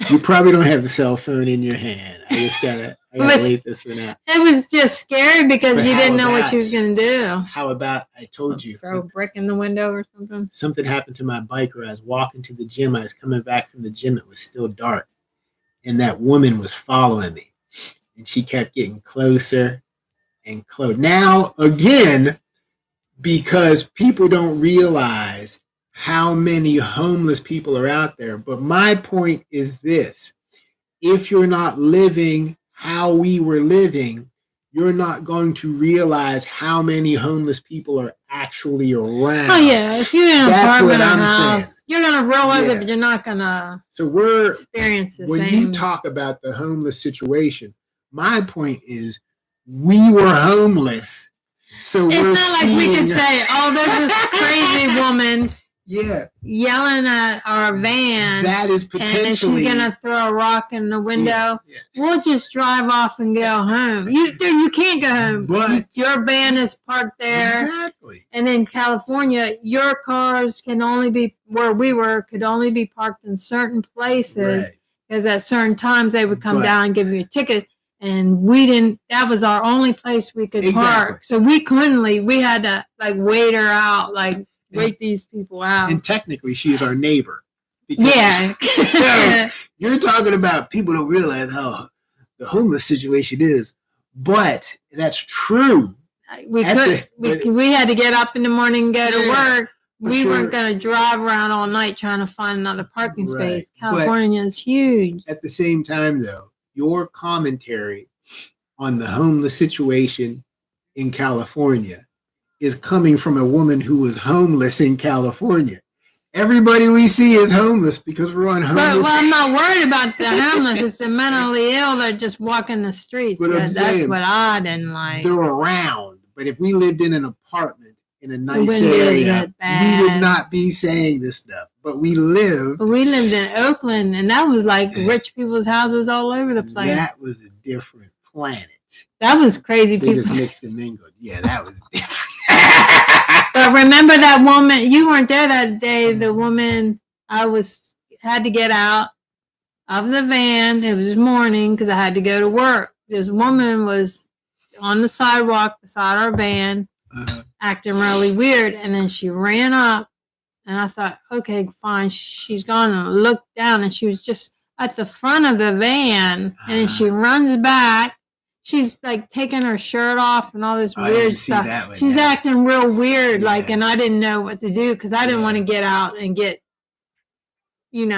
You probably don't have the cell phone in your hand. I gotta wait this one out. It was just scary because you didn't know what she was going to do. How about I told you? Throw a brick in the window or something? Something happened to my bike where I was walking to the gym. I was coming back from the gym. It was still dark. And that woman was following me. And she kept getting closer and closer. Now, again, because people don't realize how many homeless people are out there. But my point is this. If you're not living how we were living, you're not going to realize how many homeless people are actually around. Oh, yeah. If you're in an apartment or house, you're going to realize it, but you're not going to experience the same. When you talk about the homeless situation, my point is we were homeless. So it's not like we could say, oh, there's this crazy woman yelling at our van. That is potentially. And she's going to throw a rock in the window. Yeah. We'll just drive off and go home. You can't go home. But your van is parked there. Exactly. And in California, your cars can only be, where we were, could only be parked in certain places. Because at certain times they would come down and give you a ticket. And we didn't, that was our only place we could park. So we couldn't leave. We had to like wait her out, like, wait these people out. And technically, she's our neighbor. Yeah. So you're talking about people don't realize how the homeless situation is, but that's true. We had to get up in the morning and go to work. We weren't going to drive around all night trying to find another parking space. California is huge. At the same time, though, your commentary on the homeless situation in California is coming from a woman who was homeless in California. Everybody we see is homeless because we're on homeless. Well, I'm not worried about the homeless. It's the mentally ill that just walk in the streets. But that's what I didn't like. They're around. But if we lived in an apartment in a nice area, we would not be saying this stuff. But we lived in Oakland, and that was like rich people's houses all over the place. That was a different planet. That was crazy. They just mixed and mingled. Yeah, that was different. But remember that woman, you weren't there that day, the woman, had to get out of the van. It was morning because I had to go to work. This woman was on the sidewalk beside our van, acting really weird. And then she ran up and I thought, okay, fine. She's gone, and I looked down and she was just at the front of the van, and then she runs back. She's like taking her shirt off and all this weird stuff. She's acting real weird, and I didn't know what to do because I didn't want to get out and get, beat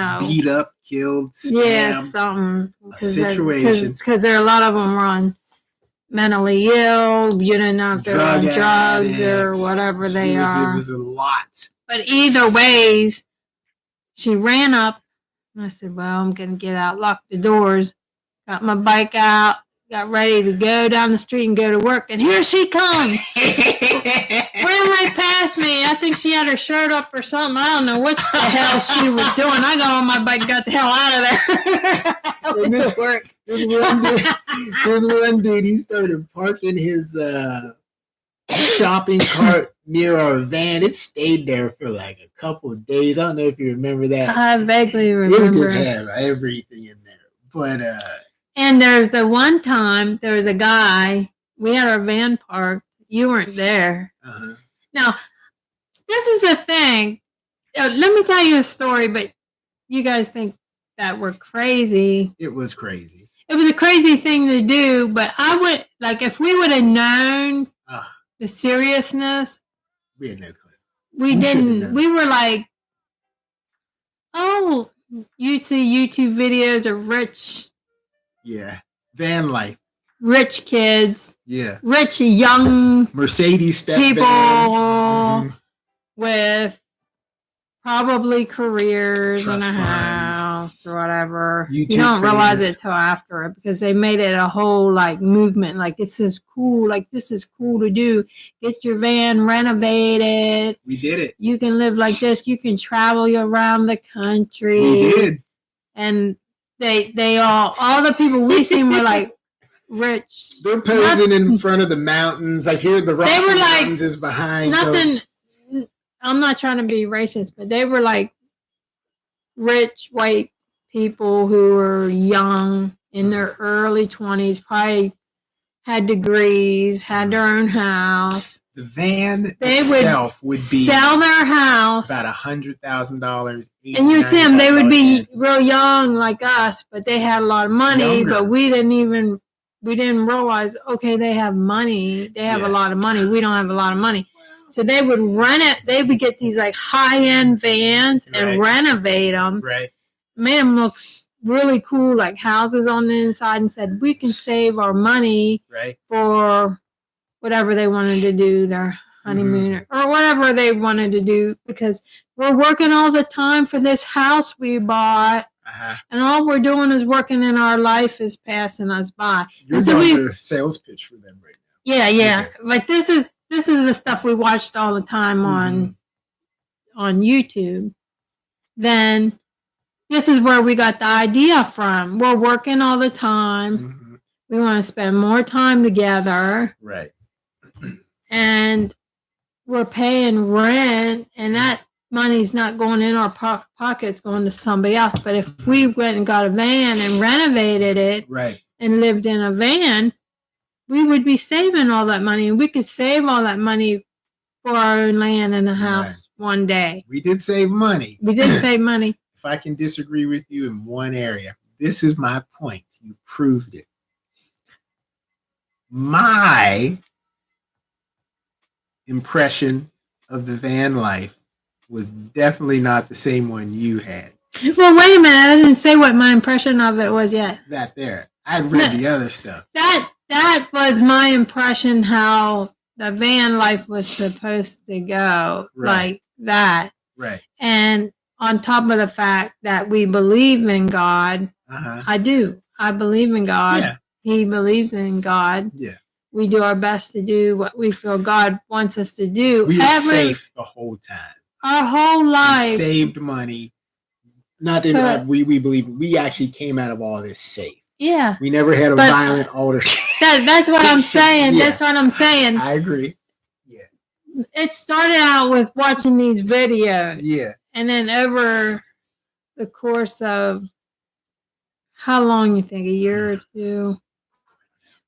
up, killed, something. A situation. Because there are a lot of them on mentally ill. You don't know if they're on drugs or whatever they are. It was a lot. But either ways, she ran up and I said, well, I'm going to get out, lock the doors, got my bike out, got ready to go down the street and go to work, and here she comes. Ran right past me. I think she had her shirt up or something. I don't know what the hell she was doing. I got on my bike and got the hell out of there. Went to work. This one dude, he started parking his shopping cart near our van. It stayed there for like a couple of days. I don't know if you remember that. I vaguely It remember. just had everything in there. But and there's the one time there was a guy. We had our van parked. You weren't there. Now, this is the thing. Let me tell you a story, but you guys think that we're crazy. it was crazy. It was a crazy thing to do, but I would, like, if we would have known the seriousness, We had no clue. we should've didn't. known. We were like, oh, you see YouTube videos of Yeah. Van life. rich kids, Yeah. rich young Mercedes step people vans. with probably careers Trust and a funds. house or whatever. YouTube You don't realize famous. it till after it because they made it a whole like movement. Like this is cool. Like this is cool to do. Get your van renovated. We did it. You can live like this. You can travel around the country. We did. And they all the people we seen were like rich. They're posing in front of the mountains. Like here, the Rocky They were like, Mountains is behind. so- Nothing. I'm not trying to be racist, but they were like rich white people who were young in their early 20s, probably had degrees, had their own house. The van They itself would be Sell their house. about $100,000. And you'd see them, they would be $90,000. real young like us, but they had a lot of money, Younger. but we didn't realize, okay, they have money. They have Yeah. a lot of money. We don't have a lot of money. So they would rent it. They would get these like high-end vans and Right. renovate them. Right. Made them look really cool, like houses on the inside, and said, we can save our money Right. for whatever they wanted to do, their honeymoon or whatever they wanted to do, because we're working all the time for this house we bought, and all we're doing is working, and our life is passing us by. You're And so doing a sales pitch for them right now. Yeah. Okay. Like this is the stuff we watched all the time on YouTube. Then this is where we got the idea from. We're working all the time. Mhm. We want to spend more time together, Right. and we're paying rent, and that money's not going in our pockets, going to somebody else. But if we went and got a van and renovated it Right. and lived in a van, we would be saving all that money. We could save all that money for our own land and a house one day. We did save money. We did save money. If I can disagree with you in one area, this is my point. You proved it. My impression of the van life was definitely not the same one you had. Well, wait a minute. I didn't say what my impression of it was yet. That there. I'd read No. the other stuff. That was my impression how the van life was supposed to go, Right. like that. Right. And on top of the fact that we believe in God, Uh-huh. I do. I believe in God. Yeah. He believes in God. Yeah. We do our best to do what we feel God wants us to do. We were safe the whole time. Our whole We life. saved money. Not that we believe we actually came out of all this safe. Yeah. We never had a But- violent altercation. That's what I'm saying. Yeah. That's what I'm saying. I agree. Yeah. It started out with watching these videos. Yeah. And then over the course of how long you think, a year or two,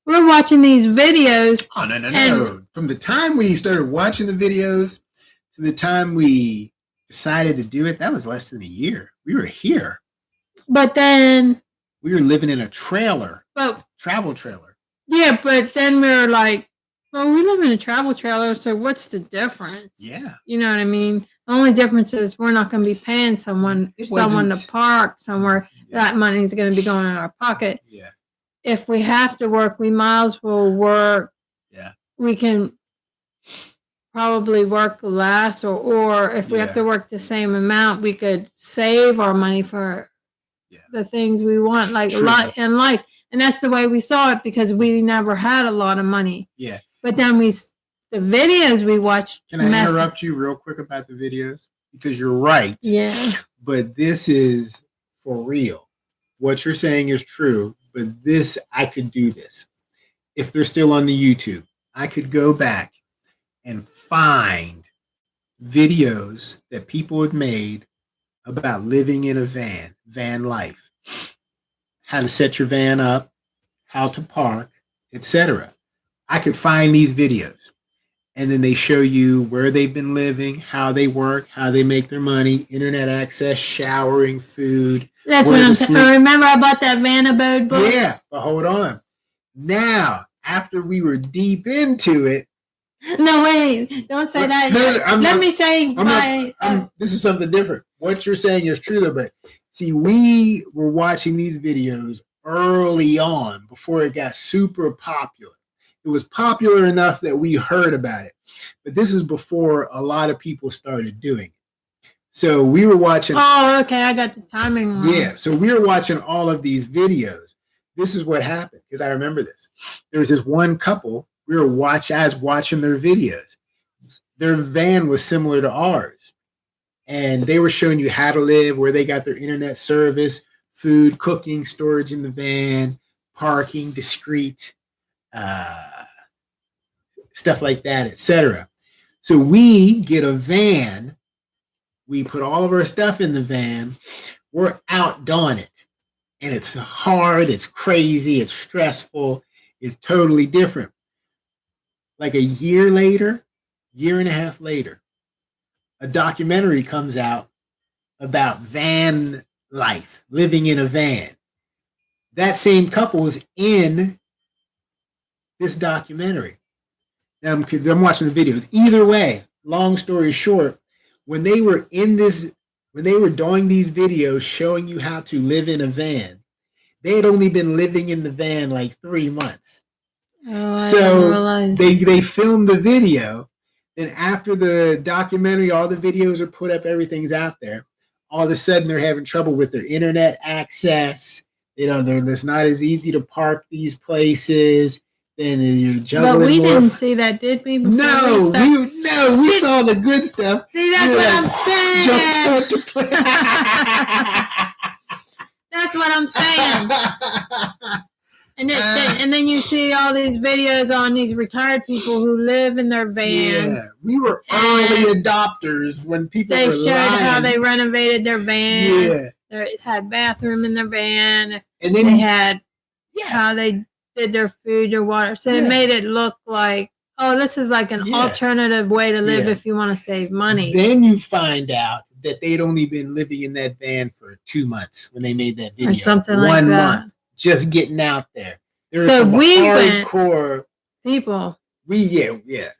we're watching these videos. Oh, no. And- From the time we started watching the videos to the time we decided to do it, that was less than a year. We were here. But then, We were living in a trailer, but travel trailer. yeah, but then we were like, well, we live in a travel trailer, so what's the difference? Yeah. You know what I mean? The only difference is we're not going to be paying someone It to wasn't- park somewhere. Yeah. That money is going to be going in our pocket. Yeah. If we have to work, we might as well work. Yeah. We can probably work less, or if we have Yeah. to work the same amount, we could save our money for Yeah. the things we want, like a True. lot in life. And that's the way we saw it, because we never had a lot of money. Yeah. But then we the videos we watch. Can I interrupt you real quick about the videos? Because you're right. Yeah. But this is for real. What you're saying is true, but I could do this. If they're still on the YouTube, I could go back and find videos that people had made about living in a van life, how to set your van up, how to park, etc. I could find these videos, and then they show you where they've been living, how they work, how they make their money, internet access, showering, food. That's what I'm saying. Remember I bought that van abode book? Yeah, but hold on. Now, after we were deep into it. No, wait. Don't say that. Let me say this is something different. What you're saying is true, though. But see, we were watching these videos early on before it got super popular. It was popular enough that we heard about it. But this is before a lot of people started doing it. So we were watching. Oh, okay. I got the timing wrong. Yeah. So we were watching all of these videos. This is what happened, because I remember this. There was this one couple. I was watching their videos. Their van was similar to ours. And they were showing you how to live, where they got their internet service, food, cooking, storage in the van, parking, discreet, stuff like that, etc. So we get a van. We put all of our stuff in the van. We're out doing it. And it's hard, it's crazy, it's stressful, it's totally different. Like a year and a half later, a documentary comes out about van life, living in a van. That same couple is in this documentary. Now, I'm watching the videos. Either way, long story short, when they were doing these videos showing you how to live in a van, they had only been living in the van like 3 months. Oh, so they filmed the video. Then after the documentary, all the videos are put up, everything's out there. All of a sudden, they're having trouble with their internet access. It's not as easy to park these places. Then you're juggling. But we didn't see that, did we? No, we saw the good stuff. See, that's what I'm saying. Jumped to play. That's what I'm saying. And then you see all these videos on these retired people who live in their vans. Yeah, we were early adopters when people were lying. They showed how they renovated their vans. Yeah. They had a bathroom in their van. And then they had how they did their food, their water. So it made it look like, this is like an alternative way to live if you want to save money. Then you find out that they'd only been living in that van for 2 months when they made that video. Or something like 1 that. month. Just getting out there. There so some we hardcore people. Yeah.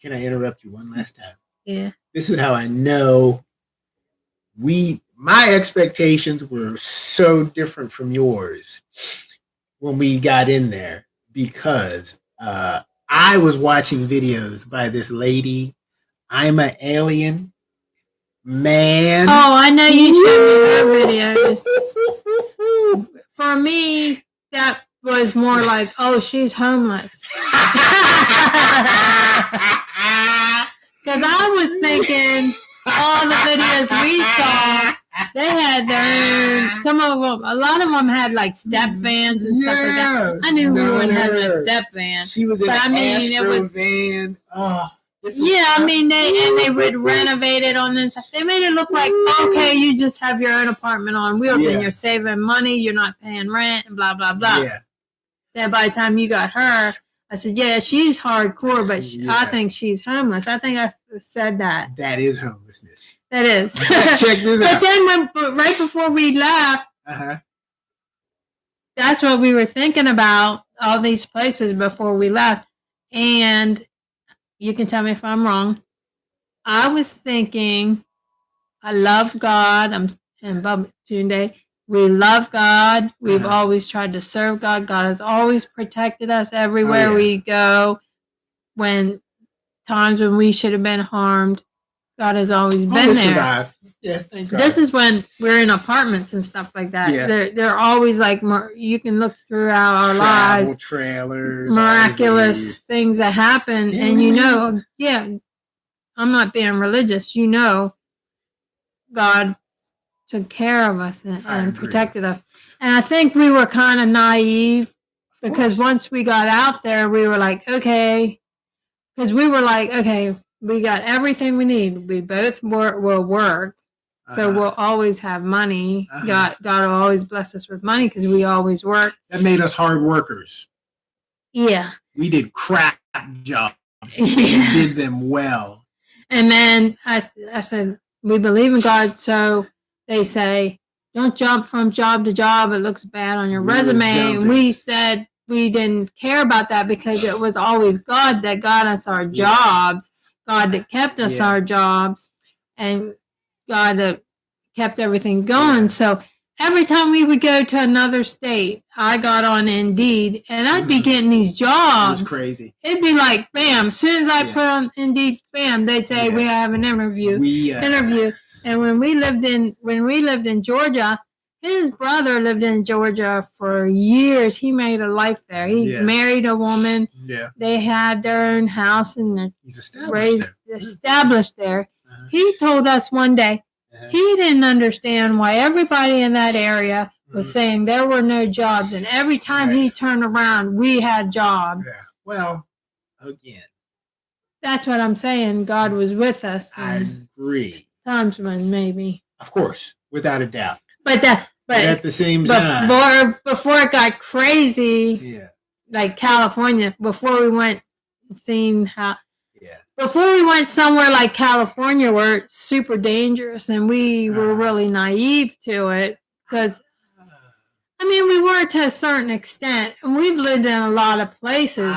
Can I interrupt you one last time? Yeah. This is how I know my expectations were so different from yours when we got in there, because I was watching videos by this lady. I'm an alien. Man. Oh, I know you showed me her videos. For me, that was more like, she's homeless. Because I was thinking all the videos we saw, they had their own, a lot of them had like step vans and stuff like that. I knew no one had a step van. She was in an Astro van. Oh. Yeah, they would renovate it on this. They made it look like, okay, you just have your own apartment on wheels and you're saving money, you're not paying rent and blah, blah, blah. Yeah. Then by the time you got her, I said, yeah, she's hardcore, but I think she's homeless. I think I said that. That is homelessness. That is. Check this out. But then right before we left, that's what we were thinking about, all these places before we left. And you can tell me if I'm wrong. I was thinking, I love God. And Bubba Tunde. We love God. We've always tried to serve God. God has always protected us everywhere we go. When times when we should have been harmed, God has always been there. Yeah, thank God. This is when we're in apartments and stuff like that. Yeah. They're always like, you can look throughout our Travel lives, trailers, miraculous RVs. things that happen. Yeah. And you know, yeah, I'm not being religious. You know, God took care of us and agree. protected us. And I think we were kind of naive because once we got out there, we were like, okay, because we were like, okay, we got everything we need. We both will work. So we'll always have money. God will always bless us with money because we always work. That made us hard workers. Yeah. We did crap jobs. Yeah. We did them well. And then I said, we believe in God. So they say, don't jump from job to job. It looks bad on your resume. And we said we didn't care about that because it was always God that got us our jobs. God that kept us our jobs. And God that kept everything going. So every time we would go to another state, I got on Indeed and I'd be getting these jobs. It was crazy. It'd be like, bam, as soon as I put on Indeed, bam, they'd say, we have an interview. And when we lived in Georgia, his brother lived in Georgia for years. He made a life there. He married a woman. Yeah. They had their own house and he's established there. He told us one day he didn't understand why everybody in that area was saying there were no jobs. And every time he turned around, we had jobs. Yeah. Well, again. That's what I'm saying. God was with us. I agree. Times when maybe. Of course, without a doubt. But at the same time. Before it got crazy, like California, before we went seeing how. Before we went somewhere like California where it's super dangerous and we were really naive to it because, I mean, we were to a certain extent and we've lived in a lot of places.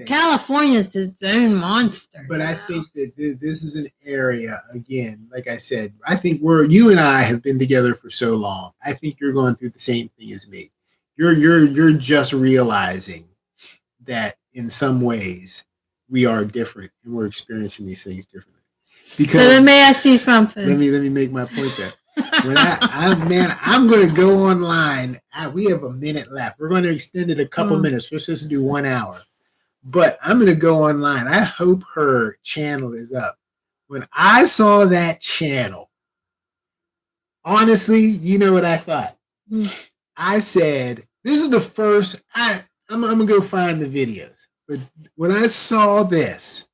California's its own monster. But I think that this is an area, again, like I said, I think you and I have been together for so long. I think you're going through the same thing as me. You're just realizing that in some ways, we are different and we're experiencing these things differently. Because so let me ask you something. Let me make my point there. When I'm going to go online. We have a minute left. We're going to extend it a couple minutes. We're supposed to do 1 hour. But I'm going to go online. I hope her channel is up. When I saw that channel, honestly, you know what I thought? I said, this is the first. I'm going to go find the videos. But when I saw this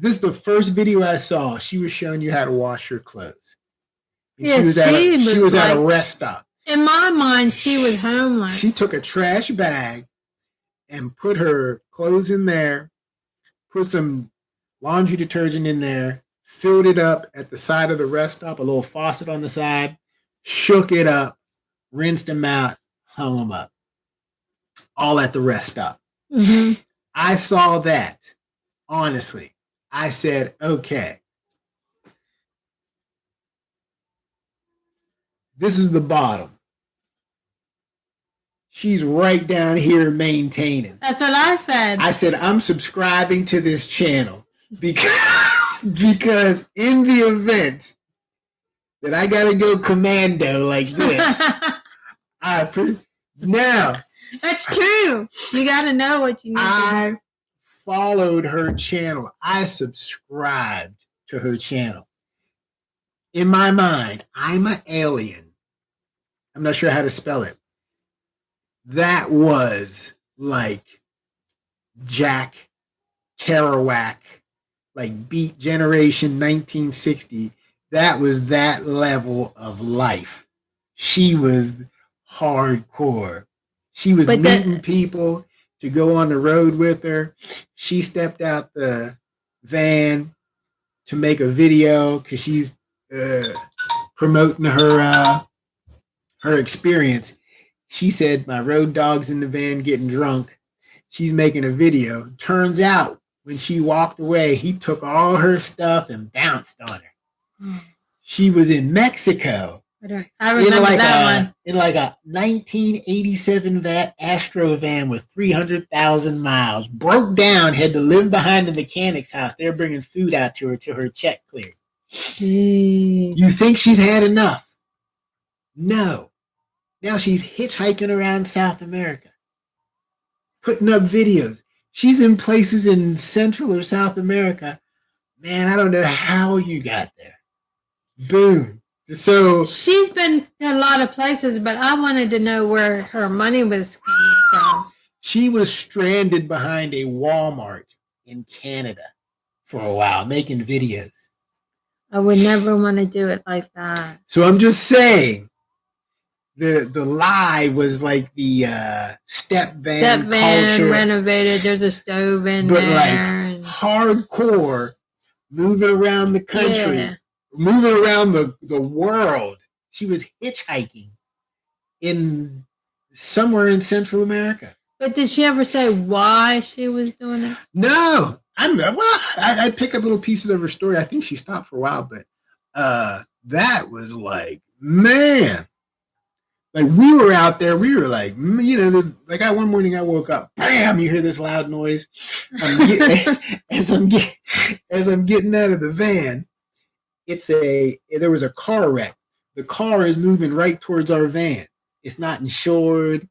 is the first video I saw. She was showing you how to wash your clothes. And she was at a rest stop. In my mind, she was homeless. She took a trash bag and put her clothes in there, put some laundry detergent in there, filled it up at the side of the rest stop, a little faucet on the side, shook it up, rinsed them out, hung them up. All at the rest stop. Mm-hmm. I saw that. Honestly, I said, okay. This is the bottom. She's right down here maintaining. That's what I said. I said, I'm subscribing to this channel because in the event that I got to go commando like this, now. That's true. You got to know what you need. I followed her channel. I subscribed to her channel. In my mind, I'm an alien. I'm not sure how to spell it. That was like Jack Kerouac, like Beat Generation 1960. That was that level of life. She was hardcore. She was meeting people to go on the road with her. She stepped out the van to make a video because she's promoting her experience. She said, my road dog's in the van getting drunk. She's making a video. Turns out, when she walked away, he took all her stuff and bounced on her. She was in Mexico. I remember that one. In like a 1987 Astro van with 300,000 miles. Broke down, had to live behind the mechanic's house. They were bringing food out to her till her check cleared. Jeez. You think she's had enough? No. Now she's hitchhiking around South America, putting up videos. She's in places in Central or South America. Man, I don't know how you got there. Boom. So she's been to a lot of places, but I wanted to know where her money was coming from. She was stranded behind a Walmart in Canada for a while, making videos. I would never want to do it like that. So I'm just saying, the lie was like the step van culture, renovated. There's a stove in but there, like hardcore, moving around the country, moving around the world. She was hitchhiking in somewhere in Central America. But did she ever say why she was doing it? No. I pick up little pieces of her story. I think she stopped for a while, but that was like, man. Like we were out there, we were like, like one morning I woke up, bam, you hear this loud noise. As I'm getting out of the van, there was a car wreck. The car is moving right towards our van. It's not insured.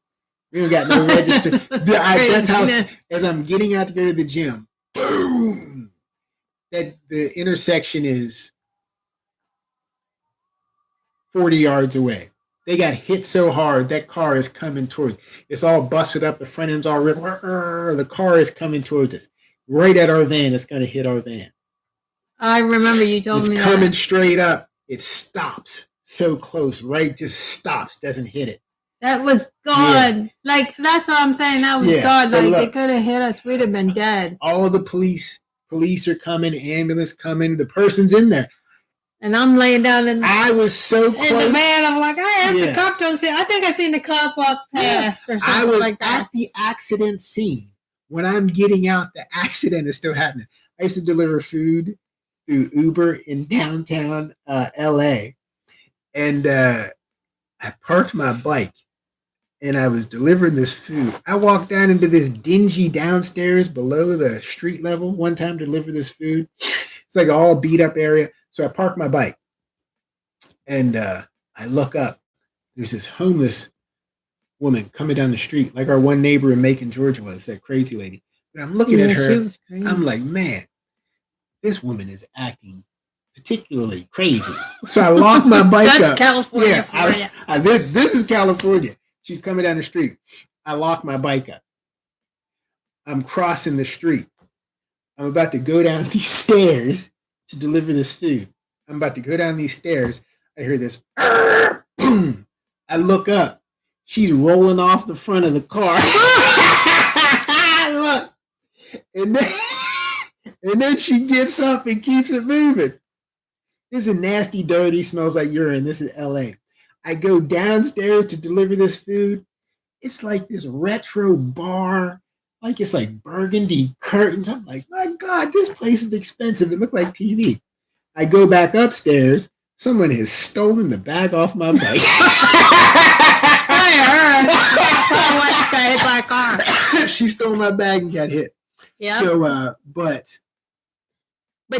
We don't got no register. That's how, as I'm getting out to go to the gym, boom, that the intersection is 40 yards away. They got hit so hard, that car is coming towards. It's all busted up. The front end's all ripped. The car is coming towards us. Right at our van. It's going to hit our van. I remember you told me it's coming straight up. It stops so close, right? Just stops, doesn't hit it. That was God. Yeah. Like, that's what I'm saying. That was God. Like, look, they could have hit us. We'd have been dead. All the police are coming, ambulance coming. The person's in there. And I'm laying down I was so close. In the van, I'm like, I have the cop don't see. I think I seen the cop walk past or something I was like that. At the accident scene. When I'm getting out, the accident is still happening. I used to deliver food through Uber in downtown LA. And I parked my bike and I was delivering this food. I walked down into this dingy downstairs below the street level one time to deliver this food. It's like an all beat up area. So I park my bike and I look up. There's this homeless woman coming down the street, like our one neighbor in Macon, Georgia was, that crazy lady. And I'm looking at her. I'm like, man, this woman is acting particularly crazy. So I lock my bike up. That's California for you. This is California. She's coming down the street. I lock my bike up. I'm crossing the street. I'm about to go down these stairs to deliver this food. I'm about to go down these stairs. I hear this. Boom. I look up. She's rolling off the front of the car. Look. And then she gets up and keeps it moving. This is nasty, dirty, smells like urine. This is LA. I go downstairs to deliver this food. It's like this retro bar. Like it's like burgundy curtains. I'm like, my God, this place is expensive. It looked like TV. I go back upstairs. Someone has stolen the bag off my bike. She stole my bag and got hit. Yeah. So, But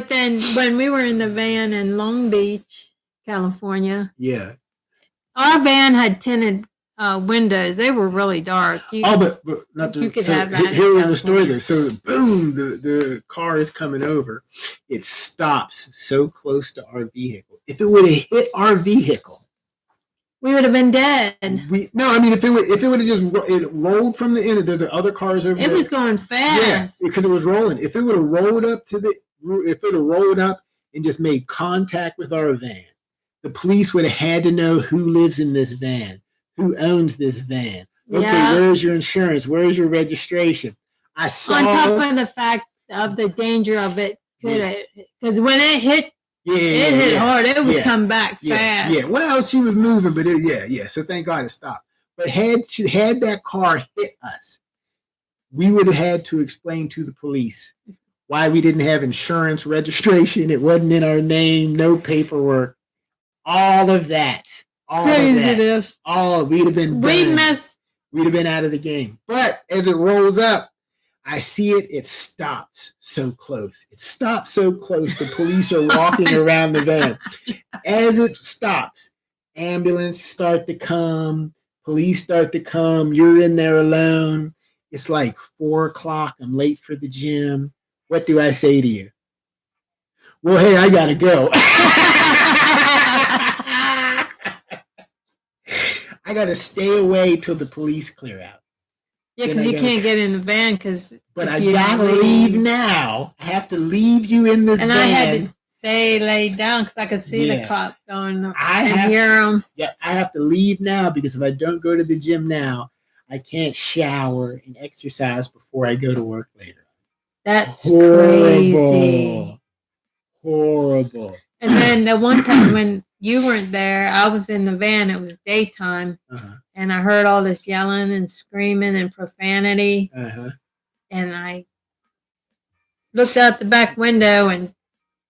then when we were in the van in Long Beach, California. Yeah. Our van had tinted windows. They were really dark. But not to, you could so have that. Here was the story there. So boom, the car is coming over. It stops so close to our vehicle. If it would have hit our vehicle, we would have been dead. If it would have just it rolled from the end, there's the other cars over there. It was going fast. Yes, because it was rolling. If it would have rolled up and just made contact with our van, the police would have had to know who lives in this van, who owns this van. Okay, where's your insurance? Where's your registration? I saw. On top of the fact of the danger of it, because when it hit, it hit hard. It was come back fast. Yeah. Well, she was moving, but So thank God it stopped. But had that car hit us, we would have had to explain to the police why we didn't have insurance, registration. It wasn't in our name, no paperwork, all of that. Craziness. We'd have been done. We'd have been out of the game. But as it rolls up, I see it. It stops so close. It stops so close. The police are walking around the van. As it stops, ambulance start to come. Police start to come. You're in there alone. It's like 4:00. I'm late for the gym. What do I say to you? Well, hey, I gotta go. I gotta stay away till the police clear out. Yeah, because you can't get in the van But I gotta leave now. I have to leave you in this van. And I had to stay laid down because I could see the cops going and hear them. Yeah, I have to leave now because if I don't go to the gym now, I can't shower and exercise before I go to work later. That's horrible. Crazy. Horrible. And then the one time when you weren't there, I was in the van. It was daytime. And I heard all this yelling and screaming and profanity. And I looked out the back window and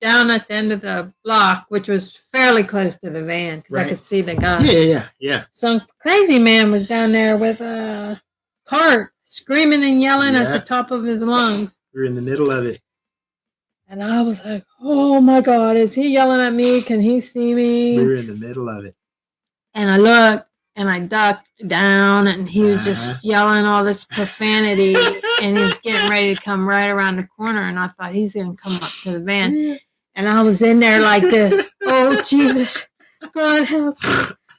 down at the end of the block, which was fairly close to the van because I could see the guy. Yeah. Some crazy man was down there with a cart screaming and yelling at the top of his lungs. We're in the middle of it. And I was like, oh my God, is he yelling at me? Can he see me? We're in the middle of it. And I looked and I ducked down and he was just yelling all this profanity and he was getting ready to come right around the corner and I thought he's going to come up to the van. And I was in there like this. Oh, Jesus. God help me.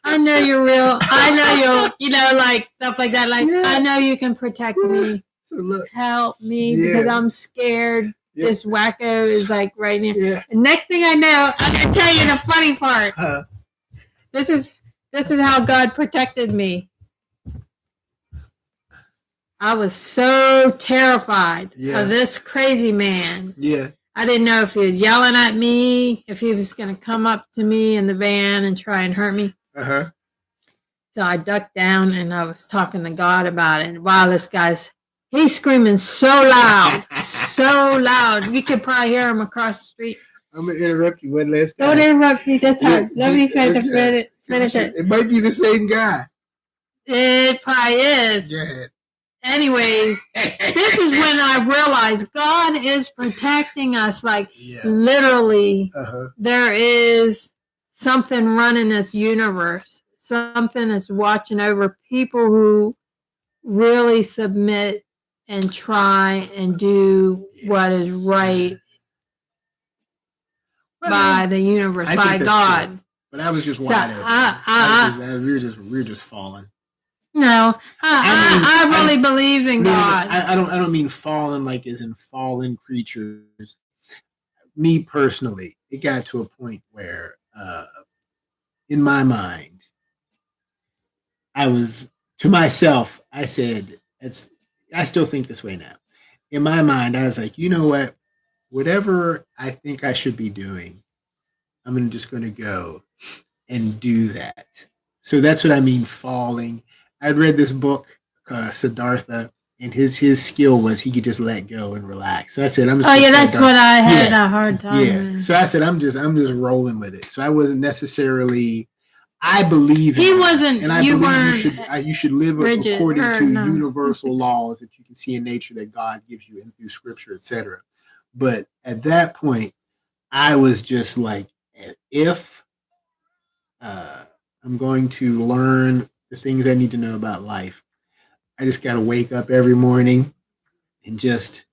I know you're real. I know you'll, like stuff like that. Like, I know you can protect me. So look, help me because I'm scared. This wacko is like right near. Yeah. And next thing I know, I'm going to tell you the funny part. This is how God protected me. I was so terrified of this crazy man. Yeah. I didn't know if he was yelling at me, if he was going to come up to me in the van and try and hurt me. So I ducked down and I was talking to God about it. And wow, he's screaming so loud, so loud. You could probably hear him across the street. I'm going to interrupt you one last time. Don't interrupt me this time. Let me say the finish it. It might be the same guy. It probably is. Go ahead. Anyways, this is when I realized God is protecting us. Like, literally, there is something running this universe. Something is watching over people who really submit and try and do what is right by the universe, by God. True. But I was just wide open. We were just falling. No, I really believe in God. I don't mean fallen like as in fallen creatures. Me personally, it got to a point where, in my mind, I was to myself. I said, I still think this way now. In my mind, I was like, you know what? Whatever I think I should be doing, I'm just going to go and do that. So that's what I mean, falling. I'd read this book, Siddhartha, and his skill was he could just let go and relax. So I said, I'm just. Oh yeah, that's what I had a hard time. Yeah. So I said, I'm just rolling with it. So I wasn't necessarily. I believe he wasn't, and I believe you should live rigid, according to universal laws that you can see in nature that God gives you and through Scripture, etc. But at that point, I was just like, if I'm going to learn the things I need to know about life, I just got to wake up every morning and just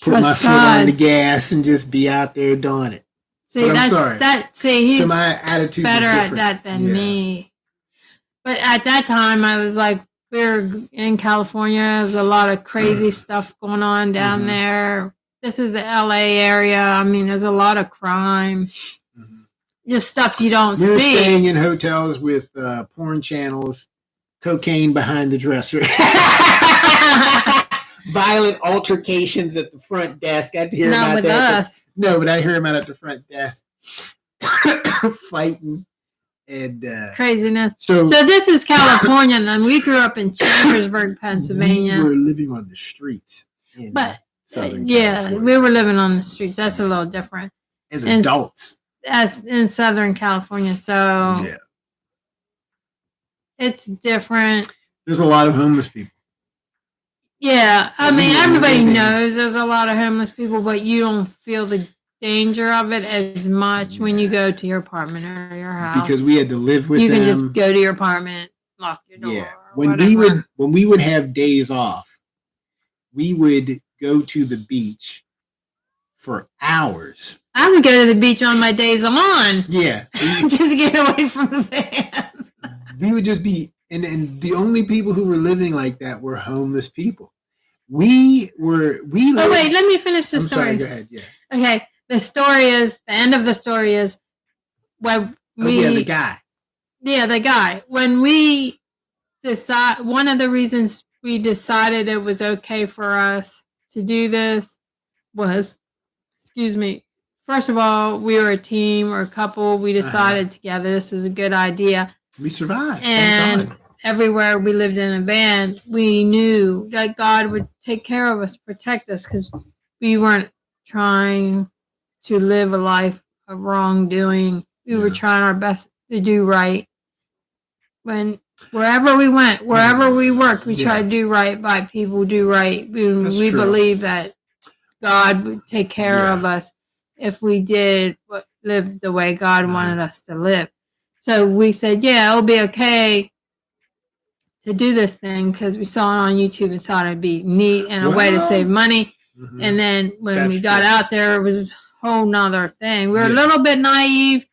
put my foot on the gas and just be out there doing it. See, he's my attitude better at that than me. But at that time, I was like, we were in California. There was a lot of crazy stuff going on down there. This is the LA area. I mean, there's a lot of crime. Just stuff you don't see. We're staying in hotels with porn channels, cocaine behind the dresser, violent altercations at the front desk. I hear not with us. No, but I hear him out at the front desk fighting and craziness. So this is California, and we grew up in Chambersburg, Pennsylvania. We were living on the streets in Southern California. We were living on the streets. That's a little different. As adults. As in Southern California, so it's different. There's a lot of homeless people. Yeah, I But mean, we were everybody living- knows there's a lot of homeless people, but you don't feel the danger of it as much when you go to your apartment or your house. because we had to live with you them. can just go to your apartment, lock your door. Yeah, or when we would have days off, we would go to the beach for hours. I would go to the beach on my days on. Yeah, Just to get away from the van. we would just be, and the only people who were living like that were homeless people. We Oh, lived, wait, let me finish the I'm story. sorry, go ahead. Yeah. Okay, the end of the story is when The guy. Yeah, the guy. When we one of the reasons we decided it was okay for us to do this was, first of all, we were a team or a couple. We decided together this was a good idea. We survived. And Thank God. everywhere we lived in a van, we knew that God would take care of us, protect us, because we weren't trying to live a life of wrongdoing. We were trying our best to do right. Wherever we went, wherever we worked, we tried to do right by people, do right. We true. believe that God would take care of us if we did live the way God wanted us to live. So we said, yeah, it'll be okay to do this thing because we saw it on YouTube and thought it'd be neat and a way to save money. Mhm. And then when That's we got true. out there, it was a whole nother thing. We were a little bit naive.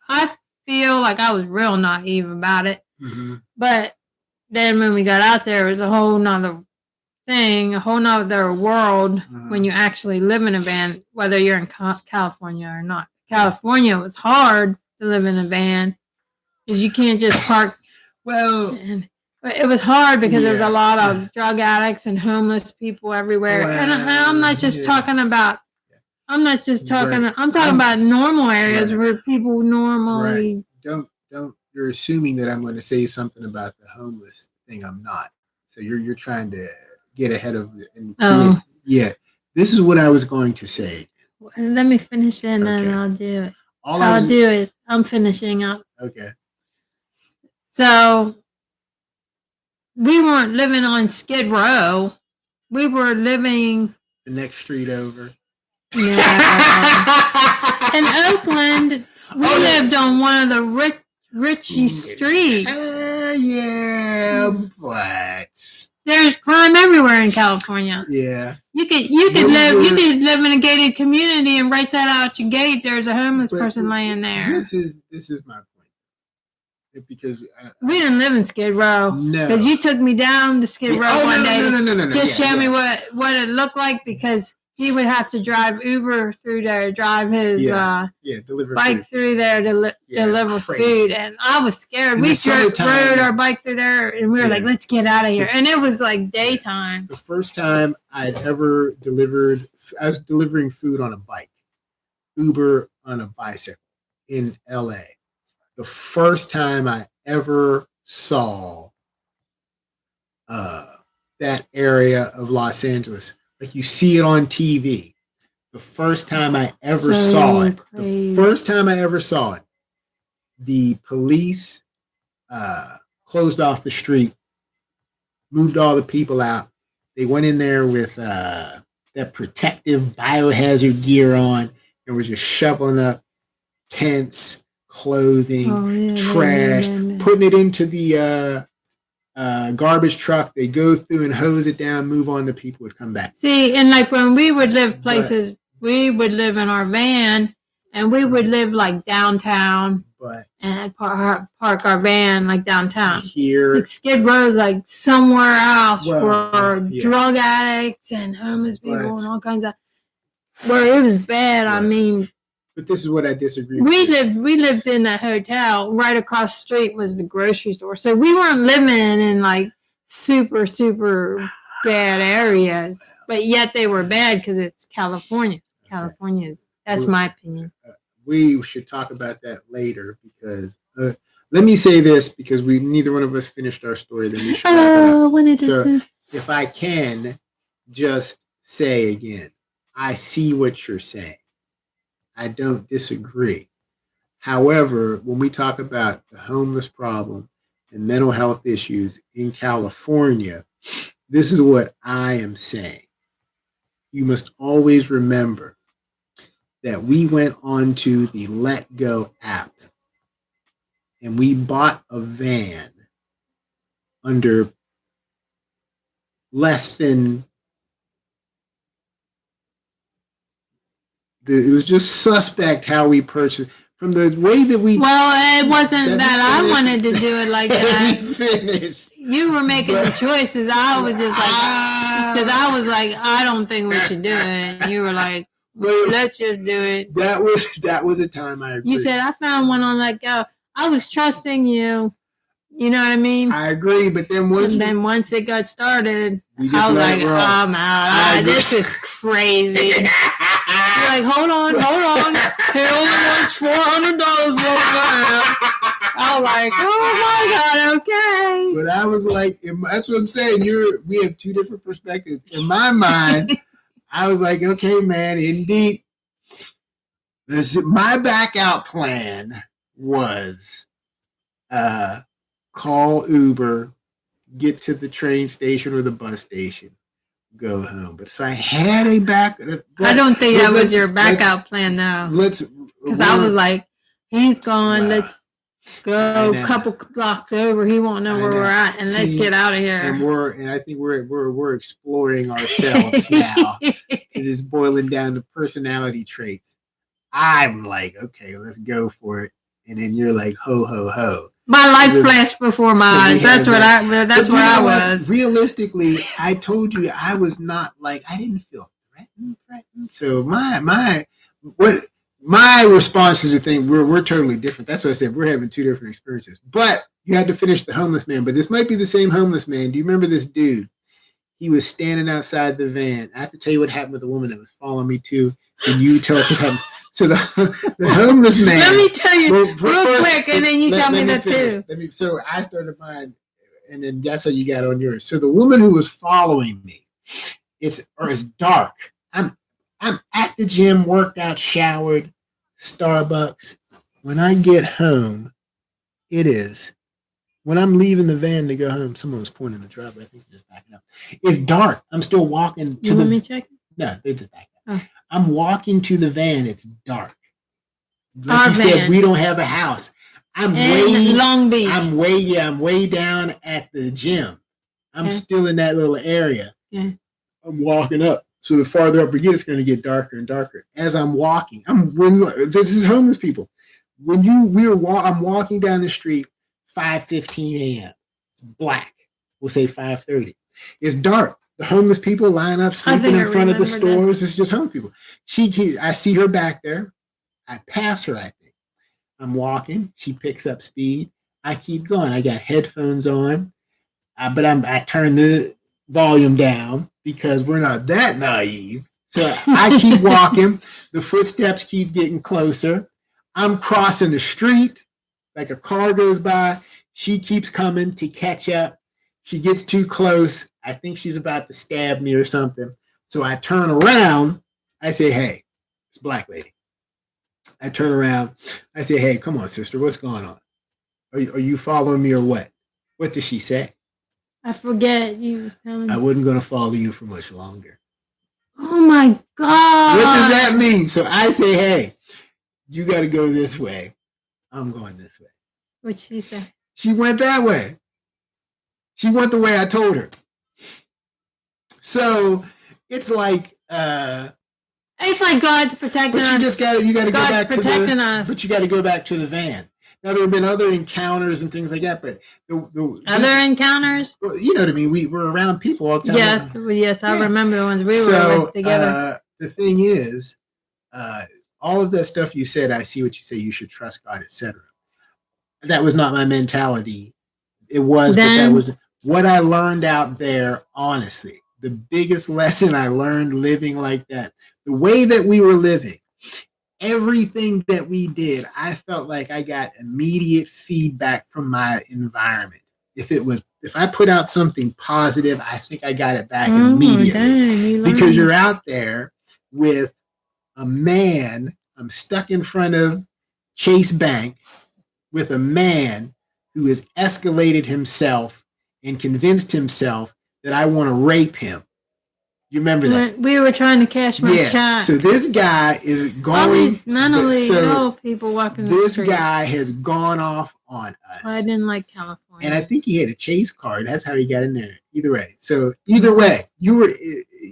I feel like I was real naive about it. Mhm. But then when we got out there, it was a whole nother thing, a whole nother world when you actually live in a van, whether you're in California or not. California was hard to live in a van because you can't just park. Well, But it was hard because there was a lot of drug addicts and homeless people everywhere. And I'm not just talking about. I'm talking about normal areas where people normally. Don't. You're assuming that I'm going to say something about the homeless thing. I'm not. So you're trying to get ahead of it. And yeah. This is what I was going to say. Let me finish it and then I'll do it. I'm finishing up. Okay. So we weren't living on Skid Row. We were living the next street over. In Oakland, we lived on one of the richy streets. But there's crime everywhere in California. Yeah. You could live in a gated community and right side out your gate there's a homeless person laying there. This is my point. Because we didn't live in Skid Row. No. Because you took me down to Skid Row one day. No. Just show me what it looked like because he would have to drive Uber through there, drive his deliver bike food through there to deliver food. And I was scared. We rode our bike through there and we were like, let's get out of here. And it was like daytime. The first time I'd ever I was delivering food on a bike, Uber on a bicycle in LA. The first time I ever saw that area of Los Angeles. Like you see it on TV. The first time I ever saw it, the police closed off the street, moved all the people out. They went in there with that protective biohazard gear on and were just shoveling up tents, clothing, trash, putting it into the garbage truck. They go through and hose it down, move on, the people would come back. See, and like when we would live places, we would live in our van and we would live like downtown and park our van like downtown. Here, like Skid Row's like somewhere else for drug addicts and homeless people and all kinds of, where it was bad. I mean, but this is what I disagree with. We lived in a hotel. Right across the street was the grocery store. So we weren't living in like super, super bad areas. But yet they were bad because it's California. That's my opinion. We should talk about that later because let me say this because neither one of us finished our story. Then we should wrap it up. So if I can just say again, I see what you're saying. I don't disagree. However, when we talk about the homeless problem and mental health issues in California, This is what I am saying. You must always remember that we went onto the Let Go app and we bought a van under less than it was just suspect how we purchased from the way that we. Well, it wasn't that I wanted to do it like that. Finished. You were making the choices. I was just like, because I was like, I don't think we should do it. And you were like, let's just do it. That was a time I agree. You said, I found one on Let Go. I was trusting you. You know what I mean? I agree, but then once it got started, I was like, I'm out. This is crazy. You're like, hold on. He only wants $400 I was like, oh my God, okay. But I was like, that's what I'm saying. We have two different perspectives. In my mind, I was like, okay, man, indeed. My back out plan was call Uber, get to the train station or the bus station, go home. But so I had a back. I don't think that was your back out plan now. Because I was like, he's gone. Wow. Let's go a couple blocks over. He won't know where we're at, and let's get out of here. And I think we're exploring ourselves now. It's boiling down to personality traits. I'm like, okay, let's go for it, and then you're like, ho ho ho. My life flashed before my eyes. That's where I was. Realistically, I told you I was not like, I didn't feel threatened. So my response is the thing, we're totally different. That's what I said. We're having two different experiences. But you had to finish the homeless man. But this might be the same homeless man. Do you remember this dude? He was standing outside the van. I have to tell you what happened with the woman that was following me too. Can you tell us what happened? So the homeless man. Let me tell you real quick, and then you tell me that too. So I started mine, and then that's how you got on yours. So the woman who was following me, it's dark. I'm at the gym, worked out, showered, Starbucks. When I get home, it is. When I'm leaving the van to go home, someone was pointing the driver. I think they're just backing up. It's dark. I'm still walking to let me check? No, they're just backing up. Oh. I'm walking to the van. It's dark. Like you said, we don't have a house. I'm Long Beach. I'm way down at the gym. I'm still in that little area. Yeah. I'm walking up. So the farther up we get, it's going to get darker and darker. As I'm walking, this is homeless people. I'm walking down the street, 5:15 a.m. It's black. We'll say 5:30. It's dark. The homeless people line up, sleeping in front of the stores. It's just homeless people. I see her back there. I pass her, I think. I'm walking. She picks up speed. I keep going. I got headphones on, but I turn the volume down because we're not that naive. So I keep walking. The footsteps keep getting closer. I'm crossing the street like a car goes by. She keeps coming to catch up. She gets too close. I think she's about to stab me or something. So I turn around. I say, hey, it's a black lady. I turn around. I say, hey, come on, sister. What's going on? Are you following me or what? What did she say? I forget. You was telling me. I wasn't going to follow you for much longer. Oh, my God. What does that mean? So I say, hey, you got to go this way. I'm going this way. What'd she say? She went that way. She went the way I told her. So it's like God's protecting us. You got to go back protecting us. But you got to go back to the van. Now there have been other encounters and things like that, but other encounters. Well, you know what I mean. We were around people all the time. Yes, I remember the ones we were with together. The thing is, all of that stuff you said, I see what you say. You should trust God, etc. That was not my mentality. It was, but that was what I learned out there. Honestly, the biggest lesson I learned living like that, the way that we were living. Everything that we did, I felt like I got immediate feedback from my environment. If I put out something positive, I think I got it back immediately. Because you're out there with a man, I'm stuck in front of Chase Bank with a man who has escalated himself and convinced himself that I want to rape him. You remember that? We were trying to cash my check. So this guy is going. All these mentally ill people walking the streets. This guy has gone off on us. I didn't like California. And I think he had a chase card. That's how he got in there. Either way. So either way, you were.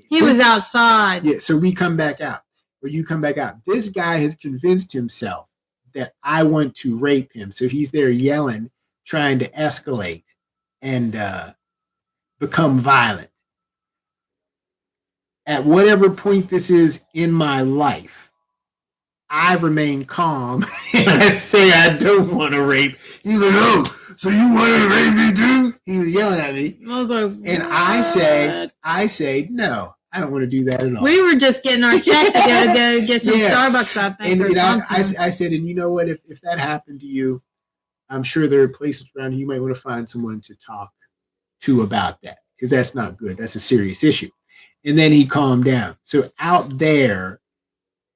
He was outside. Yeah. So we come back out. Or you come back out. This guy has convinced himself that I want to rape him. So he's there yelling, trying to escalate and become violent. At whatever point this is in my life, I remain calm and I say I don't want to rape. He's like, oh, so you want to rape me too? He was yelling at me. I was like, and I say, no, I don't want to do that at all. We were just getting our check to go get some Starbucks, I think. And I said, and you know what? If that happened to you, I'm sure there are places around you might want to find someone to talk to about that, because that's not good. That's a serious issue. And then he calmed down. So out there,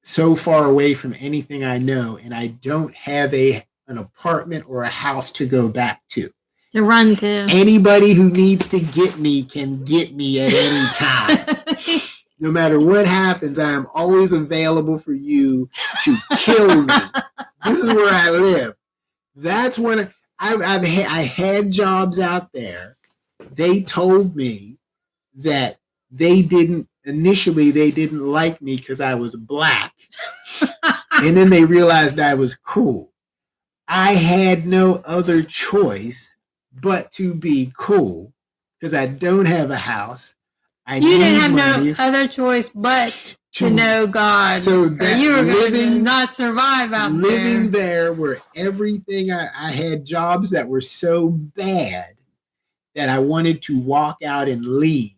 so far away from anything I know, and I don't have an apartment or a house to go back to run to. Anybody who needs to get me can get me at any time. No matter what happens, I am always available for you to kill me. This is where I live. That's when I had jobs out there. They told me that they didn't like me because I was black. And then they realized I was cool. I had no other choice but to be cool because I don't have a house. You didn't have no other choice but to know God. So that you were going to not survive out there. Living there where everything, I had jobs that were so bad that I wanted to walk out and leave.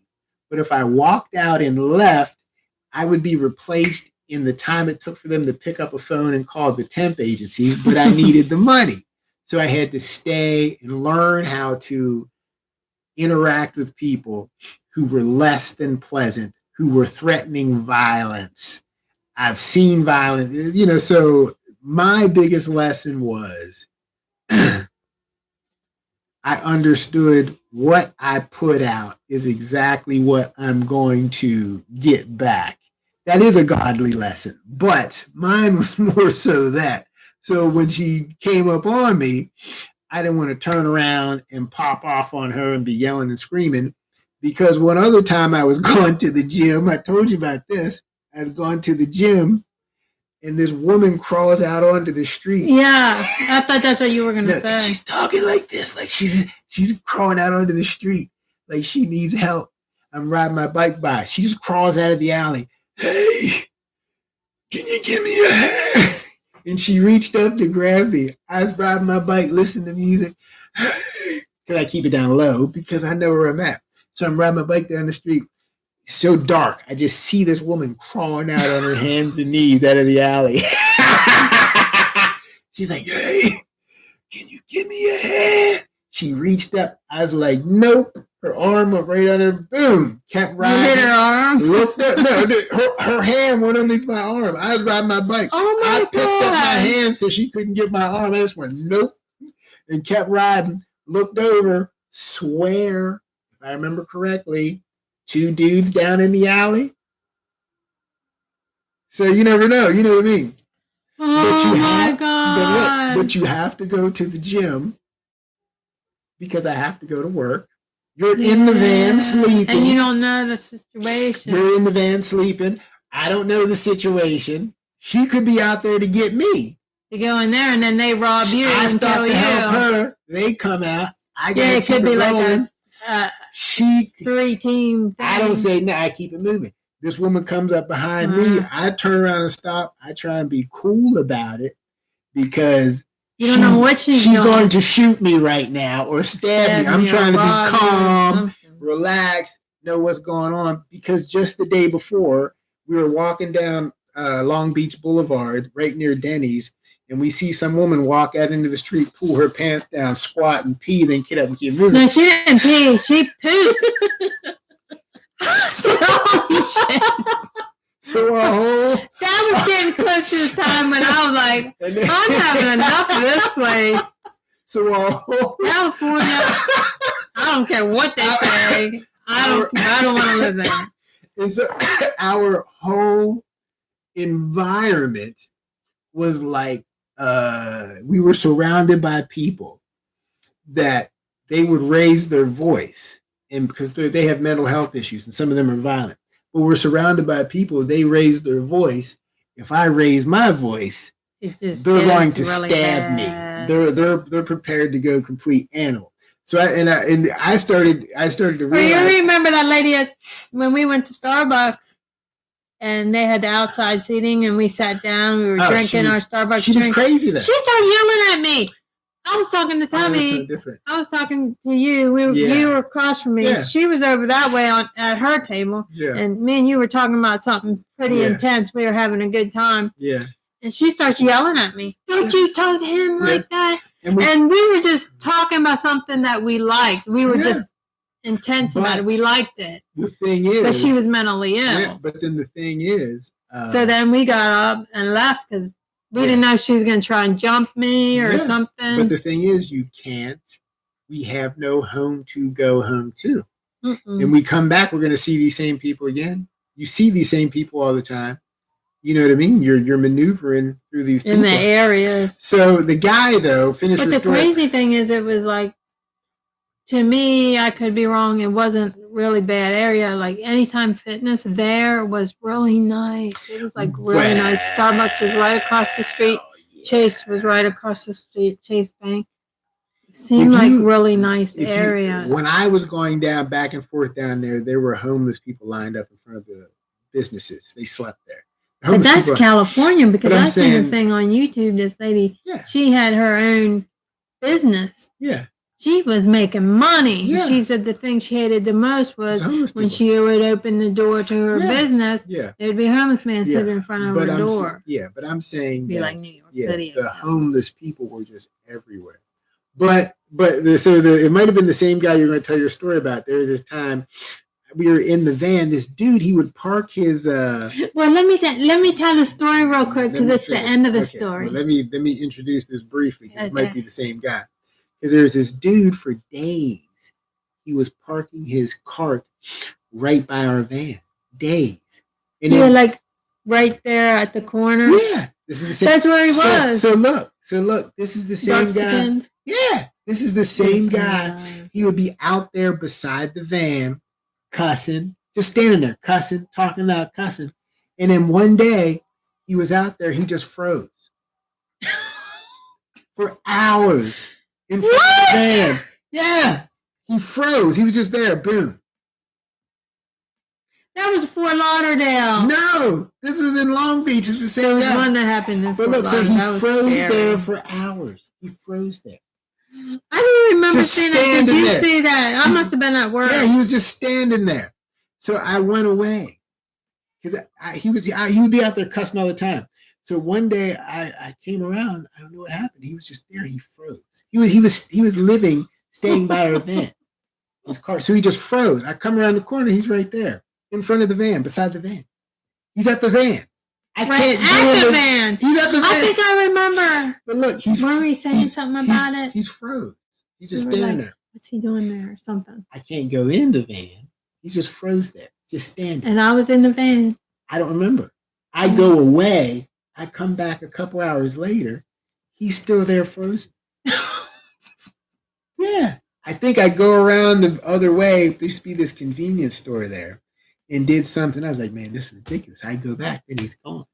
But if I walked out and left, I would be replaced in the time it took for them to pick up a phone and call the temp agency, but I needed the money. So I had to stay and learn how to interact with people who were less than pleasant, who were threatening violence. I've seen violence, so my biggest lesson was I understood what I put out is exactly what I'm going to get back. That is a godly lesson, but mine was more so that. So when she came up on me, I didn't want to turn around and pop off on her and be yelling and screaming, because one other time I was going to the gym, I told you about this, I was going to the gym and this woman crawls out onto the street. Yeah, I thought that's what you were going to say. She's talking like this, like she's crawling out onto the street, like she needs help. I'm riding my bike by. She just crawls out of the alley. Hey, can you give me a hand? And she reached up to grab me. I was riding my bike, listening to music. Because I keep it down low because I know where I'm at. So I'm riding my bike down the street. It's so dark. I just see this woman crawling out on her hands and knees out of the alley. She's like, hey, can you give me a hand? She reached up. I was like, nope. Her arm went right on her. Boom. Kept riding. You hit her arm? Looked up. No, her hand went underneath my arm. I was riding my bike. Oh my God. I picked up my hand so she couldn't get my arm. I just went, nope. And kept riding. Looked over. Swear, if I remember correctly, 2 dudes down in the alley. So you never know. You know what I mean? Oh my God. But you have to go to the gym because I have to go to work. You're in the van sleeping. And you don't know the situation. You're in the van sleeping. I don't know the situation. She could be out there to get me. You go in there and then they rob you I and stop kill to you. help her. They come out. I gotta it could be rolling. like a 3-team thing. I don't say no. I keep it moving. This woman comes up behind me. I turn around and stop. I try and be cool about it because you don't know what she's going to shoot me right now or stab me. I'm trying to be calm, relax, know what's going on, because just the day before we were walking down Long Beach Boulevard right near Denny's, and we see some woman walk out into the street, pull her pants down, squat and pee, then get up and keep moving. No, she didn't pee. She pooped. Holy shit. So that was getting close to the time when I was like, I'm having enough of this place. So California, I don't care what they say. I don't want to live there. And so our whole environment was like we were surrounded by people that they would raise their voice, and because they have mental health issues and some of them are violent, but we're surrounded by people, they raise their voice. If I raise my voice, they're going to really stab bad. Me. They're prepared to go complete animal. So I started to realize. You remember that lady when we went to Starbucks and they had the outside seating and we sat down, we were drinking our Starbucks drink. She was crazy then. She started yelling at me. I was talking to Tommy. I was talking to you. You were across from me. Yeah. She was over that way at her table. Yeah. And me and you were talking about something pretty intense. We were having a good time. Yeah. And she starts yelling at me. Don't you talk to him like that? And we were just talking about something that we liked. We were just intense about it. We liked it. The thing is. But she was mentally ill. Yeah, but then the thing is. So then we got up and left because we didn't know if she was going to try and jump me or something. But the thing is, you can't. We have no home to go home to. And we come back, we're going to see these same people again. You see these same people all the time. You know what I mean? You're maneuvering through these people. In the areas. So the guy, though, finished her story. But the crazy thing is, it was like, to me, I could be wrong. It wasn't really bad area. Like Anytime Fitness there was really nice. It was like really nice. Starbucks was right across the street. Chase was right across the street. Chase Bank. It seemed like really nice area. When I was going back and forth down there were homeless people lined up in front of the businesses. They slept there. But that's California, because I seen a thing on YouTube. This lady, she had her own business. Yeah. She was making money. Yeah. She said the thing she hated the most was when she would open the door to her business, there would be a homeless man sitting in front of her door. But I'm saying be like New York City. The homeless people were just everywhere. But it might have been the same guy you're going to tell your story about. There was this time we were in the van. This dude, he would park his. Well, let me tell the story real quick because it's the end of the story. Well, let me introduce this briefly. This might be the same guy. Because there's this dude for days. He was parking his cart right by our van. Days. And like right there at the corner. Yeah. This is the same. That's where he was. So look. This is the same guy. Yeah. This is the same guy. He would be out there beside the van, cussing, just standing there, cussing, talking loud, cussing. And then one day he was out there, he just froze. For hours. In front of the van. Yeah. He froze. He was just there. Boom. That was Fort Lauderdale. No. This was in Long Beach. It's the same. There was one that happened in Fort Lauderdale. So he froze there for hours. He froze there. I don't remember seeing that. Did you see that? I must have been at work. Yeah, he was just standing there. So I went away. Because he would be out there cussing all the time. So one day I came around. I don't know what happened. He was just there. He froze. He was living, staying by our van. His car. So he just froze. I come around the corner. He's right there in front of the van, beside the van. He's at the van. He's at the van. I think I remember. But look, were we saying something about it? He's froze. He's just standing there. What's he doing there or something? I can't go in the van. He's just froze there, just standing. And I was in the van. I don't remember. I go away. I come back a couple hours later. He's still there frozen. Yeah. I think I go around the other way. There used to be this convenience store there and did something. I was like, man, this is ridiculous. I go back and he's gone.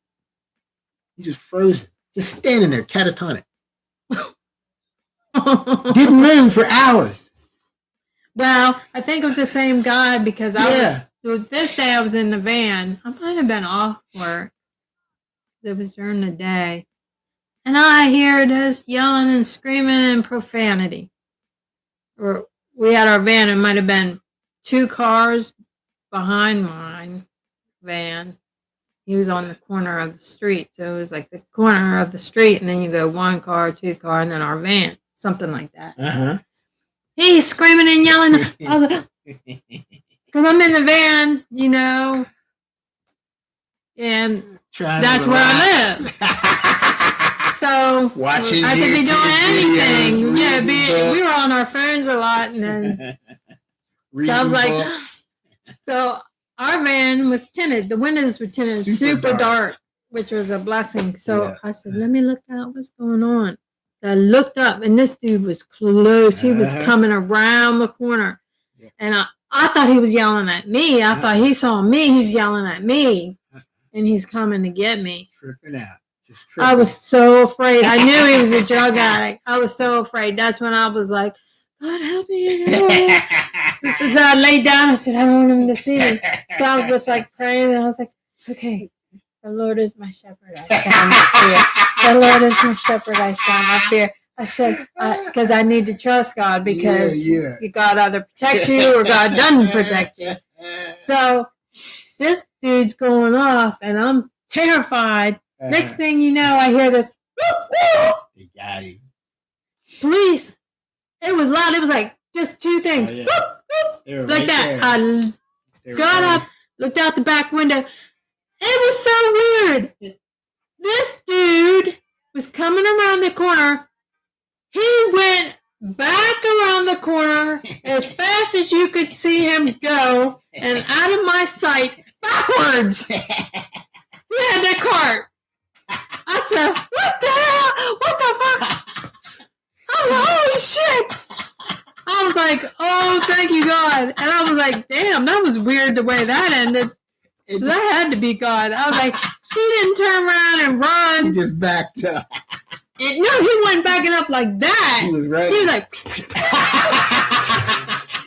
He's just frozen. Just standing there, catatonic. Didn't move for hours. Well, I think it was the same guy because this day I was in the van. I might have been off work. It was during the day. And I hear this yelling and screaming and profanity. Or we had our van. It might have been 2 cars behind mine van. He was on the corner of the street. So it was like the corner of the street. And then you go 1 car, 2 car, and then our van. Something like that. Uh-huh. He's screaming and yelling. Because I'm in the van, you know. And that's where I live. So watching I could be doing anything. Yeah, we were on our phones a lot, and then reading so I was like, books. So our van was tinted. The windows were tinted, super dark, which was a blessing. So I said, let me look out what's going on. So I looked up, and this dude was close. He was coming around the corner. Yeah. And I thought he was yelling at me. I thought he saw me. He's yelling at me. And he's coming to get me. Tripping out. Just tripping. I was so afraid. I knew he was a drug addict. I was so afraid. That's when I was like, God help me. So I laid down. I said, I don't want him to see me. So I was just like praying. And I was like, okay, the Lord is my shepherd. I shall not fear. The Lord is my shepherd. I shall not fear. I said, because I need to trust God because God either protects you or God doesn't protect you. So this dude's going off and I'm terrified. Next thing you know, I hear this. They got him. Police. It was loud. It was like just two things. Like right that. There. I got up, looked out the back window. It was so weird. This dude was coming around the corner. He went back around the corner as fast as you could see him go and out of my sight backwards. He had that cart. I said, what the hell? What the fuck? I was like, holy shit. I was like, oh, thank you, God. And I was like, damn, that was weird the way that ended. That had to be God. I was like, he didn't turn around and run. He just backed up. No, he wasn't backing up like that. He was ready. He was like, it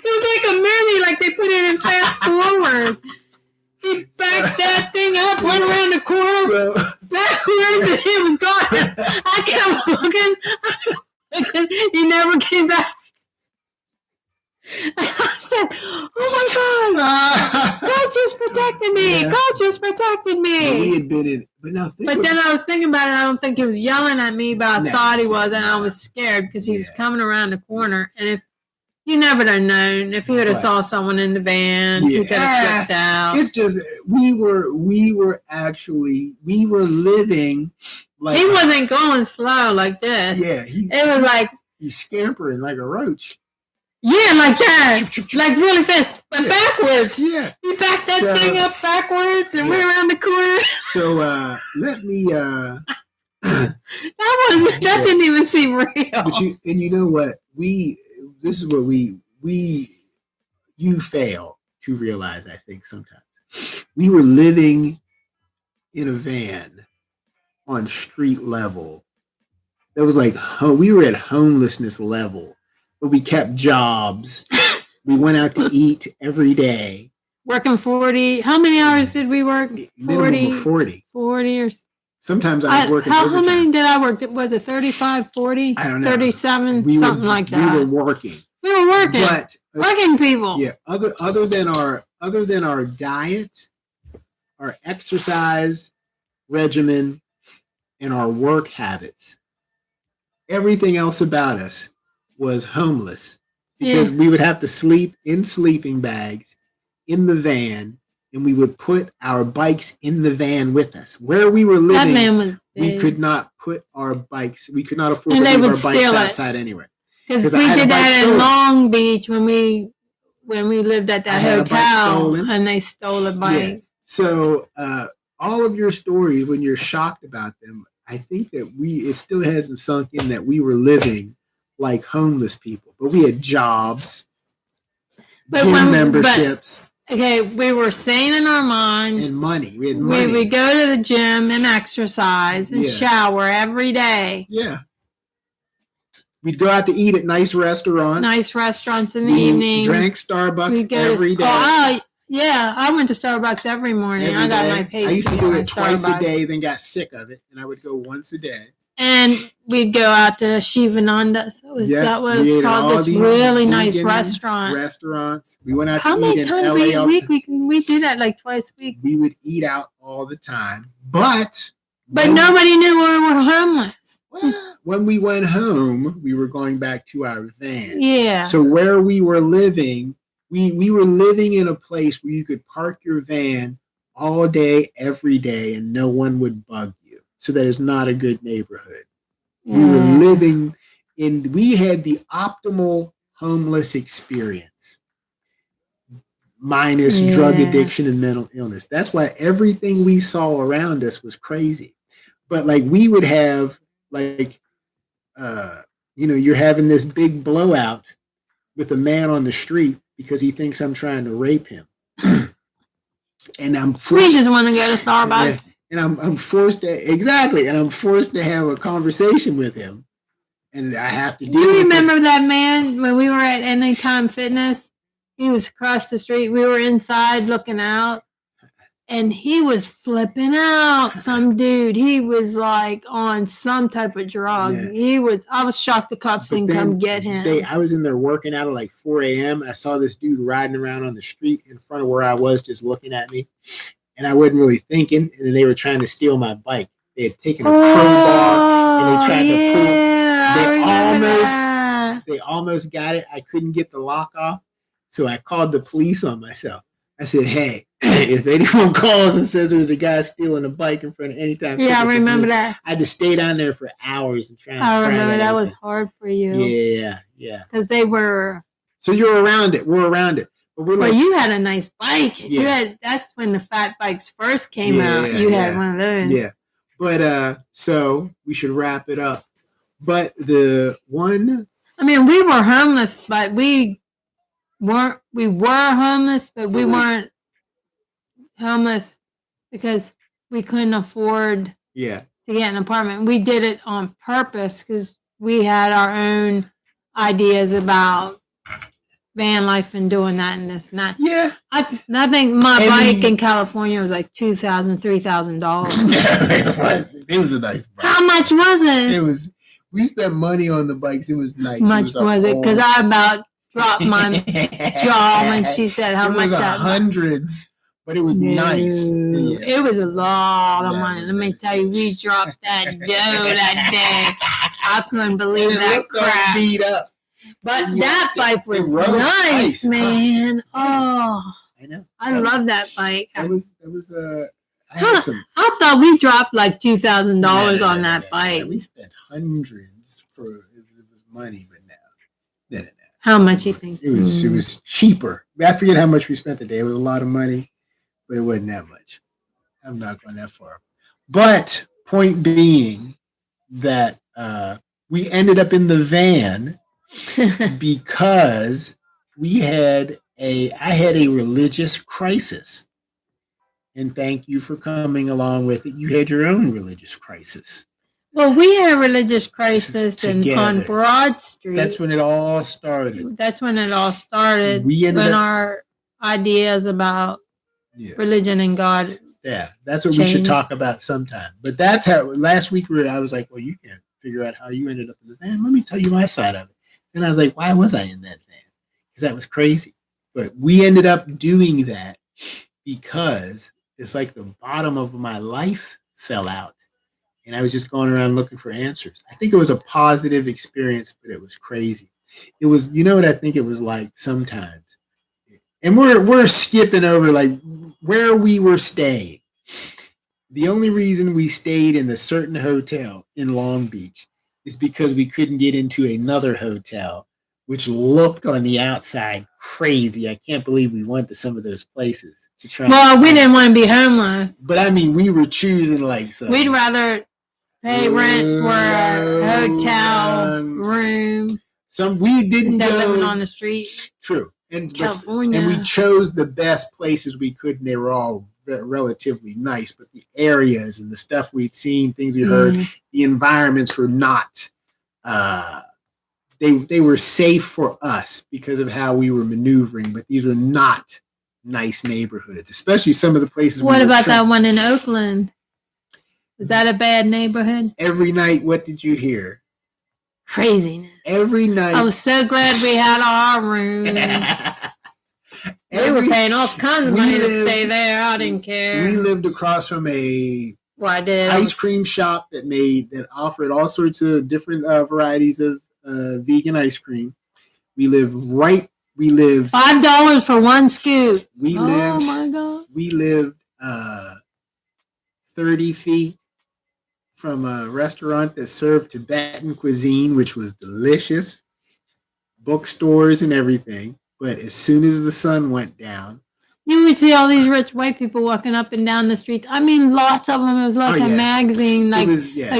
was like a movie, like they put it in fast forward. He backed that thing up, went around the corner, backwards, and he was gone. I kept looking. He never came back. I said, oh my God, God just protected me. Yeah. God just protected me. Well, we had been in, but then I was thinking about it. I don't think he was yelling at me, but I thought he was, and I was scared because he was coming around the corner. And if you never would have known, if he would have saw someone in the van, he could have flipped out. It's just we were living like he wasn't going slow like this. Yeah, it was like he's scampering like a roach. Yeah, like that, like really fast, but backwards. Yeah, he backed that thing up backwards and went around the corner. So let me. That didn't even seem real. But you know what this is what you fail to realize. I think sometimes we were living in a van on street level. That was like we were at homelessness level. But we kept jobs. We went out to eat every day. Working 40. How many hours did we work? 40. 40. 40 or sometimes I was working overtime. How many did I work? Was it 35, 40? I don't know. 37, something like that. We were working. But working people. Yeah. Other than our diet, our exercise regimen, and our work habits, everything else about us was homeless because we would have to sleep in sleeping bags in the van, and we would put our bikes in the van with us. Where we were living, we could not put our bikes. We could not afford to leave our bikes outside anywhere. Because we did that in Long Beach when we lived at that hotel, and they stole a bike. Yeah. So all of your stories, when you're shocked about them, I think that it still hasn't sunk in that we were living like homeless people, but we had jobs, gym memberships. We were sane in our mind. And money. We had money. We would go to the gym and exercise and shower every day. Yeah. We'd go out to eat at nice restaurants. In the evening. Drank Starbucks every day. I went to Starbucks every morning. I got my pastry. I used to do it twice a day, then got sick of it, and I would go once a day. And we'd go out to Shivananda. So that was called this really nice restaurants. We went out to eat in LA. How many times a week? We do that like twice a week. We would eat out all the time. But nobody knew we were homeless. Well, when we went home, we were going back to our van. Yeah. So where we were living, we were living in a place where you could park your van all day, every day, and no one would bug you. So that is not a good neighborhood. We were living we had the optimal homeless experience. minus drug addiction and mental illness. That's why everything we saw around us was crazy. But like we would have like, you're having this big blowout with a man on the street because he thinks I'm trying to rape him. And we just want to go to Starbucks. And I'm forced to have a conversation with him. And I have to do it. You remember that man when we were at Anytime Fitness? He was across the street. We were inside looking out. And he was flipping out. Some dude. He was like on some type of drug. Yeah. I was shocked the cops didn't come get him. I was in there working out at like 4 a.m. I saw this dude riding around on the street in front of where I was, just looking at me. And I wasn't really thinking. And then they were trying to steal my bike. They had taken a crowbar and they tried to pull. They almost got it. I couldn't get the lock off. So I called the police on myself. I said, hey, if anyone calls and says there was a guy stealing a bike in front of Anytime Fitness, I remember that. I had to stay down there for hours and try and I remember that was hard for you. Yeah. Because they were. So you're around it. We're around it. But we're like, you had a nice bike. Yeah. That's when the fat bikes first came out. You had one of those. Yeah. But so we should wrap it up. But the one. I mean, we were homeless, but we were homeless, but we weren't homeless because we couldn't afford to get an apartment. We did it on purpose because we had our own ideas about van life and doing that and this and that. Yeah. I think my bike in California was like $2,000, $3,000. It was a nice bike. How much was it? We spent money on the bikes. It was nice. How much was it? Because I about dropped my jaw when she said how much that was. Hundreds, but it was nice. Yeah. It was a lot of money. Let me tell you, we dropped that dough that day. I couldn't believe that crap. Beat up. But that bike was nice, man. Oh, I know. I love that bike. I thought we dropped like $2,000 on that bike. We spent hundreds for it was money, but no. How much you think? It was cheaper. I forget how much we spent today. It was a lot of money, but it wasn't that much. I'm not going that far. But point being that we ended up in the van because I had a religious crisis. And thank you for coming along with it. You had your own religious crisis. Well, we had a religious crisis on Broad Street. That's when it all started. When our ideas about religion and God. Yeah, that's what we should talk about sometime. But that's how last week I was like, well, you can't figure out how you ended up in the van. Let me tell you my side of it. And I was like, why was I in that van? Because that was crazy. But we ended up doing that because it's like the bottom of my life fell out. And I was just going around looking for answers. I think it was a positive experience, but it was crazy. It was, you know what I think it was like sometimes? And we're skipping over like where we were staying. The only reason we stayed in the certain hotel in Long Beach is because we couldn't get into another hotel, which looked on the outside crazy. I can't believe we went to some of those places. We didn't want to be homeless. But I mean, we were choosing like something. We'd rather pay rent for a hotel room. We didn't instead go of living on the street. True. California. And we chose the best places we could, and they were all relatively nice. But the areas and the stuff we'd seen, things we heard, the environments were not. They were safe for us because of how we were maneuvering, but these were not nice neighborhoods, especially some of the places. What about that one in Oakland? Was that a bad neighborhood? Every night, what did you hear? Craziness. Every night. I was so glad we had our room. We were paying all kinds of money to stay there. I didn't care. We lived across from ice cream shop that offered all sorts of different varieties of vegan ice cream. We lived $5 for one scoop. Oh my God. We lived 30 feet from a restaurant that served Tibetan cuisine, which was delicious, bookstores and everything. But as soon as the sun went down, You would see all these rich white people walking up and down the streets. I mean, lots of them. It was like a magazine, like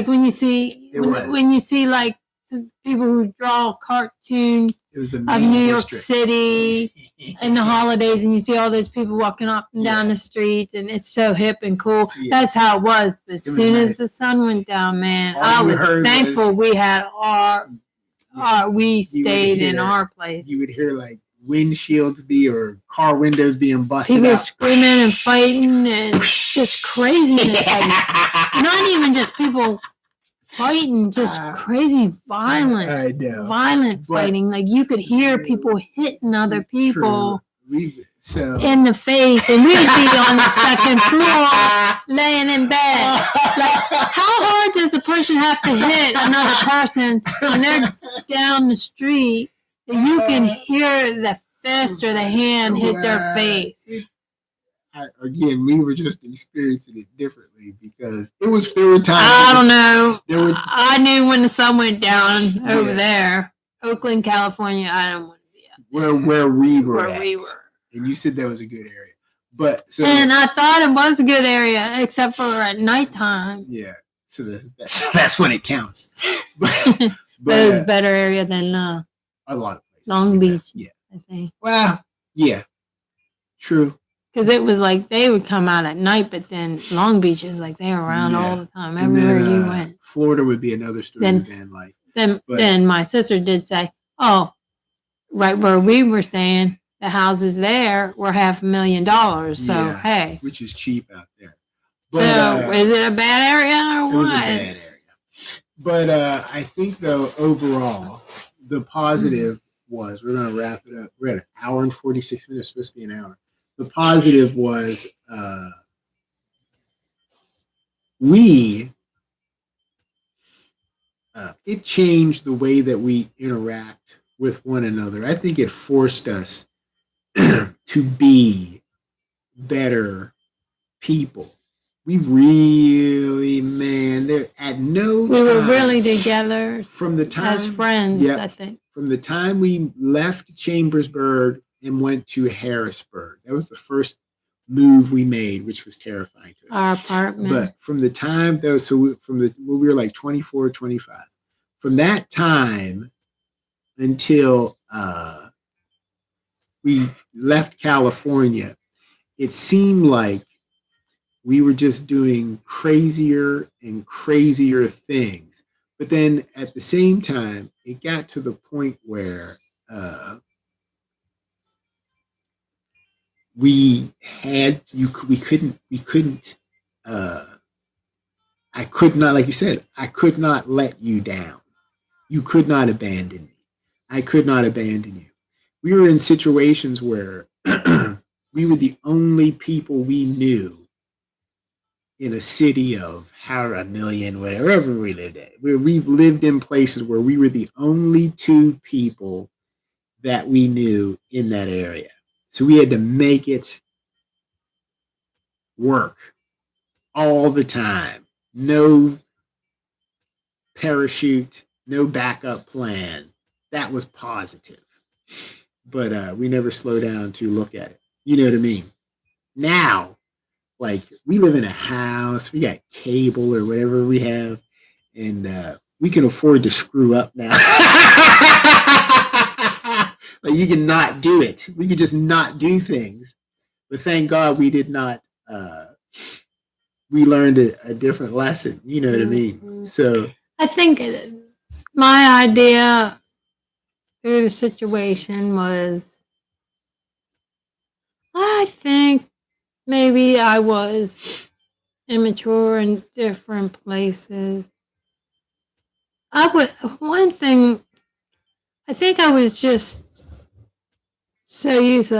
when you see when you see like some people who draw cartoons of New York City in the holidays, and you see all those people walking up and down the streets, and it's so hip and cool. Yeah. That's how it was. But as soon as the sun went down, man, I was thankful we had we stayed in our place. You would hear like windshields or car windows being busted people out. Screaming and fighting and just craziness. Like, not even just people fighting, just crazy violent fighting. Like you could hear people hitting other people in the face, and we'd be on the second floor laying in bed. Like, how hard does a person have to hit another person when they're down the street that you can hear the fist or the hand hit their face? Again, we were just experiencing it differently because there were times. I don't know. I knew when the sun went down over there, Oakland, California. I don't want to be up where we were. And you said that was a good area, and I thought it was a good area, except for at nighttime. Yeah, so that's when it counts. But it was a better area than a lot of places. Long Beach. Yeah, I think. Well, yeah, true. Because it was like they would come out at night, but then Long Beach is like they were around all the time, everywhere you went. Florida would be another story of van life. Then my sister did say, "Oh, right where we were staying, the houses there were $500,000. So hey, which is cheap out there. But, so is it a bad area or what? It was a bad area. But I think though overall, the positive was we're going to wrap it up. We're at an hour and 46 minutes. It's supposed to be an hour. The positive was it changed the way that we interact with one another. I think it forced us to be better people. We really, they're at no time. We were really together from the time as friends, I think. From the time we left Chambersburg and went to Harrisburg. That was the first move we made, which was terrifying to us. Our apartment. But from the time, though, we were like 24, 25. From that time until we left California, it seemed like we were just doing crazier and crazier things. But then at the same time, it got to the point where we couldn't I could not, like you said, I could not let you down. You could not abandon me. I could not abandon you. We were in situations where we were the only people we knew in a city of a million, wherever we lived at. We've lived in places where we were the only two people that we knew in that area. So we had to make it work all the time. No parachute, no backup plan. That was positive. But we never slow down to look at it. You know what I mean? Now, like, we live in a house, we got cable or whatever we have, and we can afford to screw up now. Like, you can not do it. We could just not do things. But thank God we did not. We learned a different lesson. You know what I mean? So I think my idea through the situation was, I think maybe I was immature in different places. One thing, I think I was just so used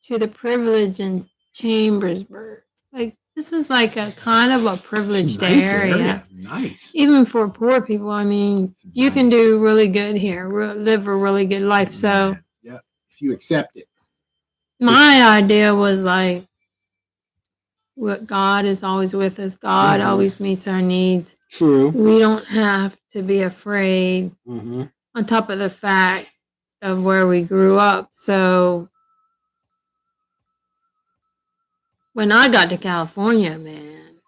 to the privilege in Chambersburg. Like, this is like a kind of a privileged area. Nice. Even for poor people, I mean, you can do really good here, live a really good life. So, yeah, if you accept it. My idea was like, God is always with us. God always meets our needs. True. We don't have to be afraid. On top of the fact of where we grew up. So When I got to California, man,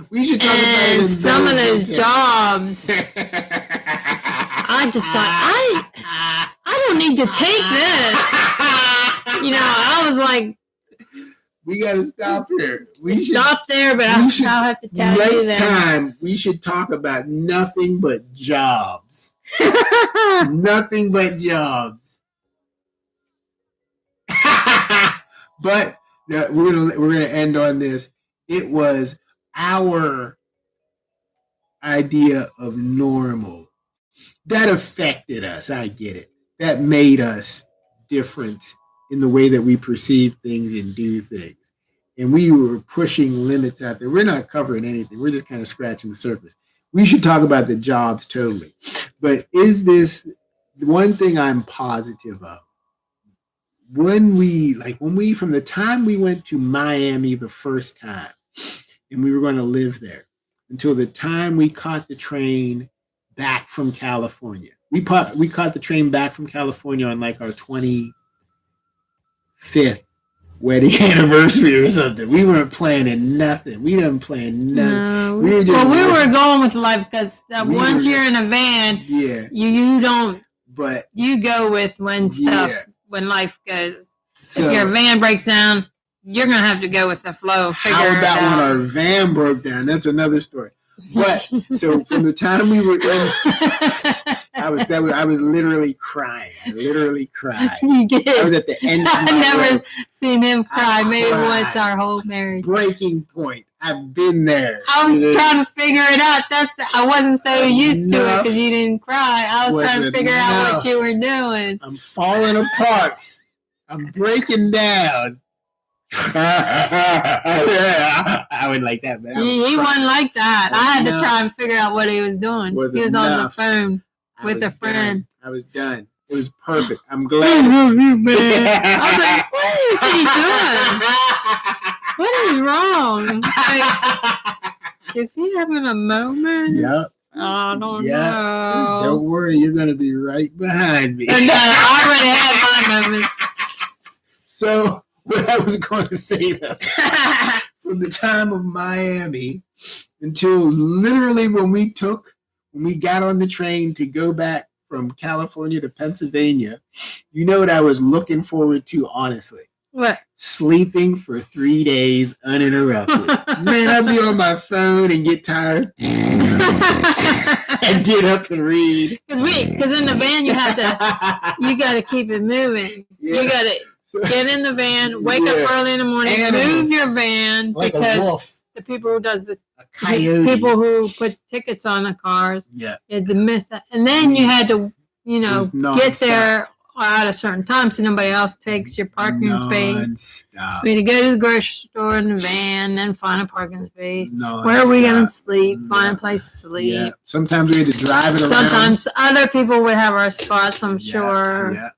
we should talk about it. and some of those jobs, I just thought, I don't need to take this. I was like, we got to stop here. We should stop there, but I'll have to tell you next time we should talk about nothing but jobs. Nothing but jobs. But we're gonna end on this. It was our idea of normal that affected us. I get it. That made us different in the way that we perceive things and do things. And we were pushing limits out there. We're not covering anything. We're just kind of scratching the surface. We should talk about the jobs totally. But is this one thing I'm positive of? When we, from the time we went to Miami the first time, and we were going to live there, until the time we caught the train back from California. We caught the train back from California on like our 25th wedding anniversary or something. We weren't planning nothing. We didn't plan nothing. No, we were going with life because once you're in a van, you don't. But you go with when life goes. So, if your van breaks down, you're gonna have to go with the flow. How about when our van broke down? That's another story. But so from the time we were in, I was literally crying. I literally cried. You did. I was at the end of my I've never rope. seen him cry. Maybe once our whole marriage. Breaking point. I've been there. I was trying to figure it out. I wasn't so used to it because you didn't cry. I was trying to figure out what you were doing. I'm falling apart. I'm breaking down. I would like that, man. He wasn't like that. I had to try and figure out what he was doing. He was on the phone with a friend. I was done. It was perfect. I'm glad. I was like, what is he doing? What is wrong? Like, is he having a moment? Yep. I don't know. Don't worry, you're going to be right behind me. No, I already had my moments. So, what I was going to say, though, from the time of Miami until literally when we got on the train to go back from California to Pennsylvania, you know what I was looking forward to, honestly? What? Sleeping for 3 days uninterrupted. Man, I'd be on my phone and get tired. And get up and read. Because in the van you got to keep it moving. Yeah. You got to get in the van, wake up early in the morning, move your van like because a wolf. The people who does the coyote. People who put tickets on the cars, you had to miss that, and then you had to, get there at a certain time so nobody else takes your parking space. We had to go to the grocery store in the van, then find a parking space. Where are we going to sleep? Find a place to sleep. Yeah. Sometimes we had to drive it around. Sometimes other people would have our spots, I'm sure. Yeah.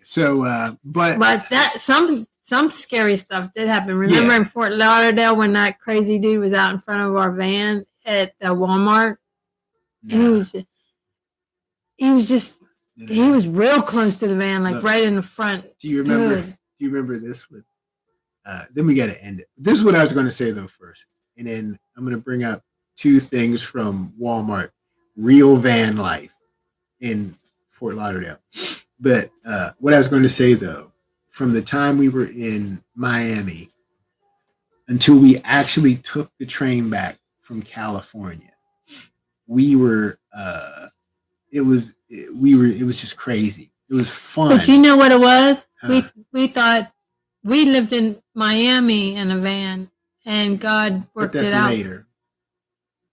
So, but that some scary stuff did happen. Remember in Fort Lauderdale when that crazy dude was out in front of our van at the Walmart? And he was real close to the van, like right in the front. Do you remember this? Then we got to end it. This is what I was going to say though first, and then I'm going to bring up two things from Walmart, real van life in Fort Lauderdale. But what I was going to say though, from the time we were in Miami until we actually took the train back from California, it was just crazy. It was fun. But you know what it was? We thought we lived in Miami in a van, and God worked it out. Later.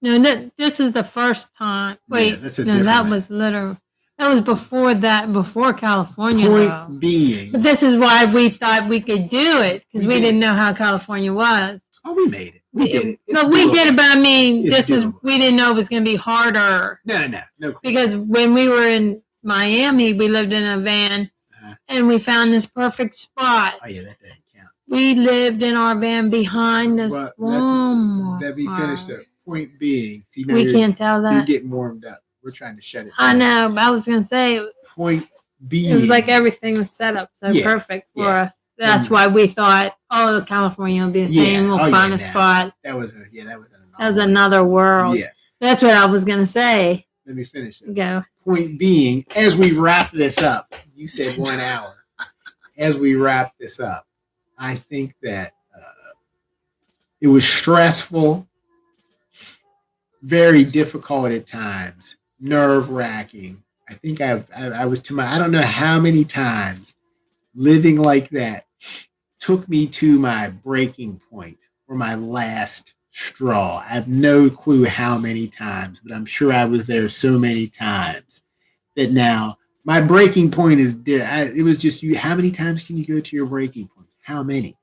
No, this is the first time. Wait, that was literal. That was before California. Point being. But this is why we thought we could do it, because we didn't know how California was. Oh, we made it. We did it. We did it, but I mean, we didn't know it was going to be harder. No. Because when we were in Miami, we lived in a van, and we found this perfect spot. Oh, yeah, that doesn't count. We lived in our van behind this Walmart. That'd be finished there. Point being. See, we can't tell that. You're getting warmed up. We're trying to shut it down. I know, but I was going to say. Point being. It was like everything was set up so perfect for us. That's why we thought, California would be the same. We'll find a spot. That was another world. Yeah. That's what I was going to say. Let me finish it. Go. Point being, as we wrap this up, you said 1 hour. As we wrap this up, I think that it was stressful, very difficult at times, nerve-wracking. I think I was I don't know how many times living like that took me to my breaking point or my last straw. I have no clue how many times, but I'm sure I was there so many times that now my breaking point is it was just you. How many times can you go to your breaking point? How many?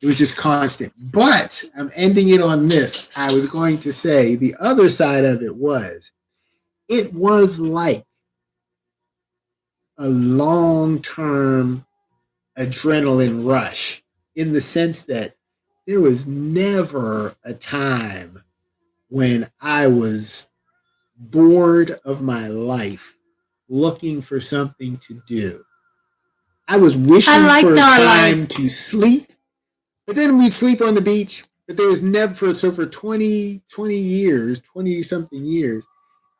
It was just constant. But I'm ending it on this. I was going to say the other side of it was like a long-term adrenaline rush in the sense that there was never a time when I was bored of my life looking for something to do. I was wishing for a time to sleep, but then we'd sleep on the beach. But there was never, for 20 years, 20-something years,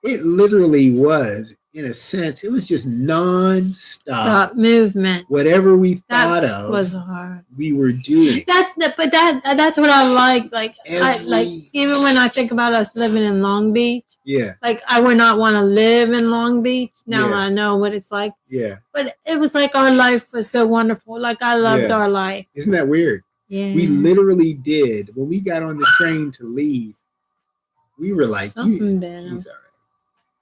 it literally was, in a sense, it was just non-stop movement. Whatever we thought of was hard. We were doing. That's what I like. Like even when I think about us living in Long Beach. Yeah. Like I would not want to live in Long Beach. Now I know what it's like. Yeah. But it was like our life was so wonderful. Like I loved our life. Isn't that weird? Yeah. We literally did. When we got on the train to leave, we were like, he's all right.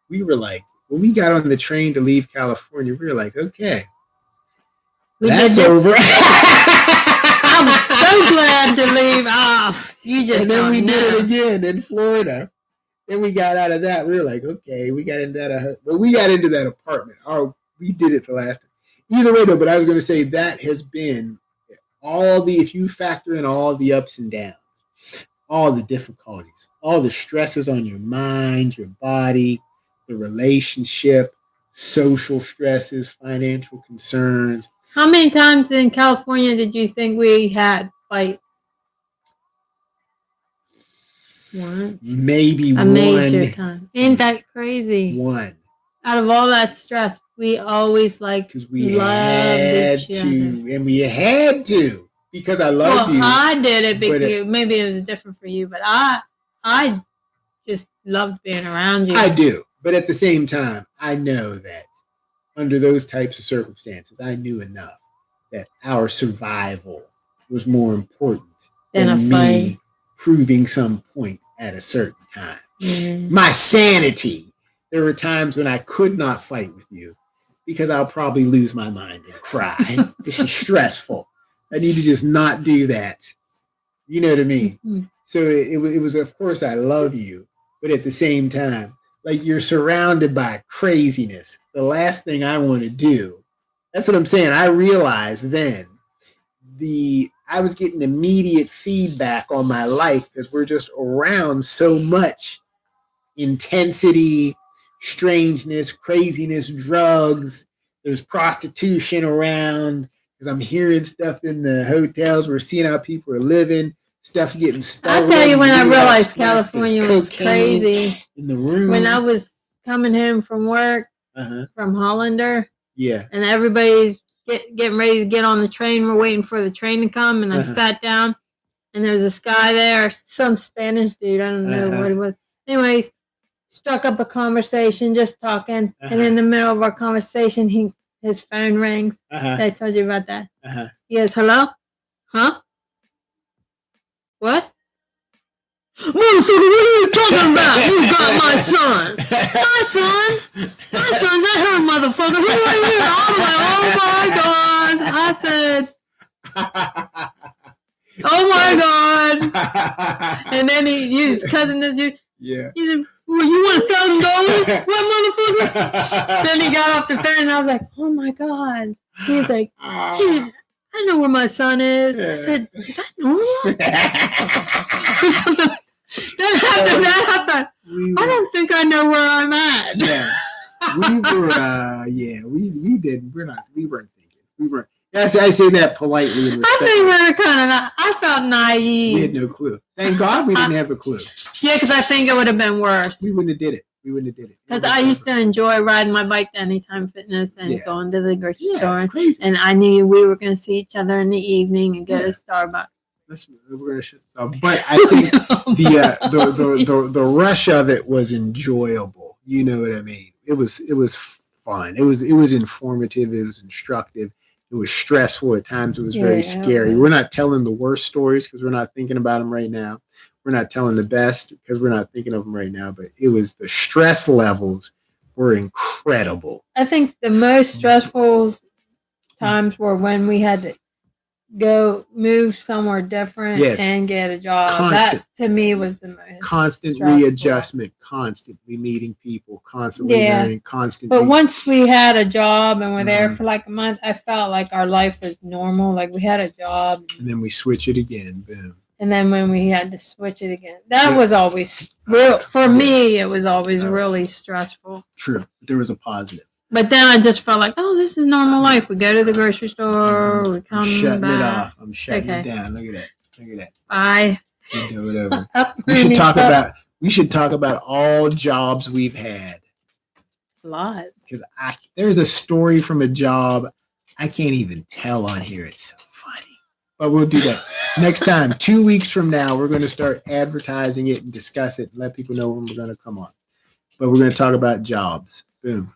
We were like, when we got on the train to leave California, we were like, okay, that's over. I'm so glad to leave off. And then we did it again in Florida. Then we got out of that. We were like, okay, we got into that. Well, we got into that apartment. We did it the last time. Either way, though, but I was going to say that has been if you factor in all the ups and downs, all the difficulties, all the stresses on your mind, your body, the relationship, social stresses, financial concerns. How many times in California did you think we had fights? Once. Maybe a major time. Ain't that crazy? One. Out of all that stress, we always because we had to, and we had to because I love you. I did it because maybe it was different for you, but I just loved being around you. I do. But at the same time, I know that under those types of circumstances, I knew enough that our survival was more important than me proving some point at a certain time. Mm-hmm. My sanity. There were times when I could not fight with you because I'll probably lose my mind and cry. This is stressful. I need to just not do that. You know what I mean? Mm-hmm. So it was, of course, I love you, but at the same time, like you're surrounded by craziness. The last thing I want to do, that's what I'm saying. I realized then I was getting immediate feedback on my life because we're just around so much intensity, strangeness, craziness, drugs. There's prostitution around because I'm hearing stuff in the hotels. We're seeing how people are living. Stuff's getting stolen. I'll tell you when I realized California was crazy. In the room. When I was coming home from work from Hollander. Yeah. And everybody's getting ready to get on the train. We're waiting for the train to come. And I sat down and there was this guy there, some Spanish dude. I don't know what it was. Anyways, struck up a conversation, just talking. And in the middle of our conversation, his phone rings. I told you about that. He goes, hello? Huh? What? Motherfucker, what are you talking about? You got my son. My son? My son's at her, motherfucker. Who are you? I'm like, oh my God. I said, oh my God. And then he was cussing this dude. Yeah. He said, well, you want $1,000? What, motherfucker? Then he got off the phone and I was like, oh my God. He was like, I know where my son is. I said, is that normal? Then after that, I thought, I don't think I know where I'm at. Yeah. We were, we didn't. We weren't thinking. Yes, I say that politely and I think respectfully. we were kind of. I felt naive. We had no clue. Thank God we didn't have a clue. Yeah, because I think it would have been worse. We wouldn't have did it. Because I used to enjoy riding my bike to Anytime Fitness and going to the grocery store. It's crazy. And I knew we were going to see each other in the evening and go to Starbucks. We're gonna shut this off. But I think the rush of it was enjoyable. You know what I mean? It was fun. It was informative. It was instructive. It was stressful at times. It was very scary. Okay. We're not telling the worst stories because we're not thinking about them right now. We're not telling the best because we're not thinking of them right now. But it was the stress levels were incredible. I think the most stressful times were when we had to go move somewhere different and get a job. That to me was the most constant stressful. Readjustment, constantly meeting people, constantly learning, constantly. But once we had a job and we're there for like a month, I felt like our life was normal. Like we had a job, and then we switch it again. Boom. And then when we had to switch it again, that was always real. For me, it was always really stressful. True. There was a positive. But then I just felt like, oh, this is normal life. We go to the grocery store. We come shutting back. it off. I'm shutting it down. Look at that. Bye. You do it over. We should talk about all jobs we've had. A lot. Because there's a story from a job I can't even tell on here. It's so funny. But we'll do that next time. 2 weeks from now, we're going to start advertising it and discuss it and let people know when we're going to come on. But we're going to talk about jobs. Boom.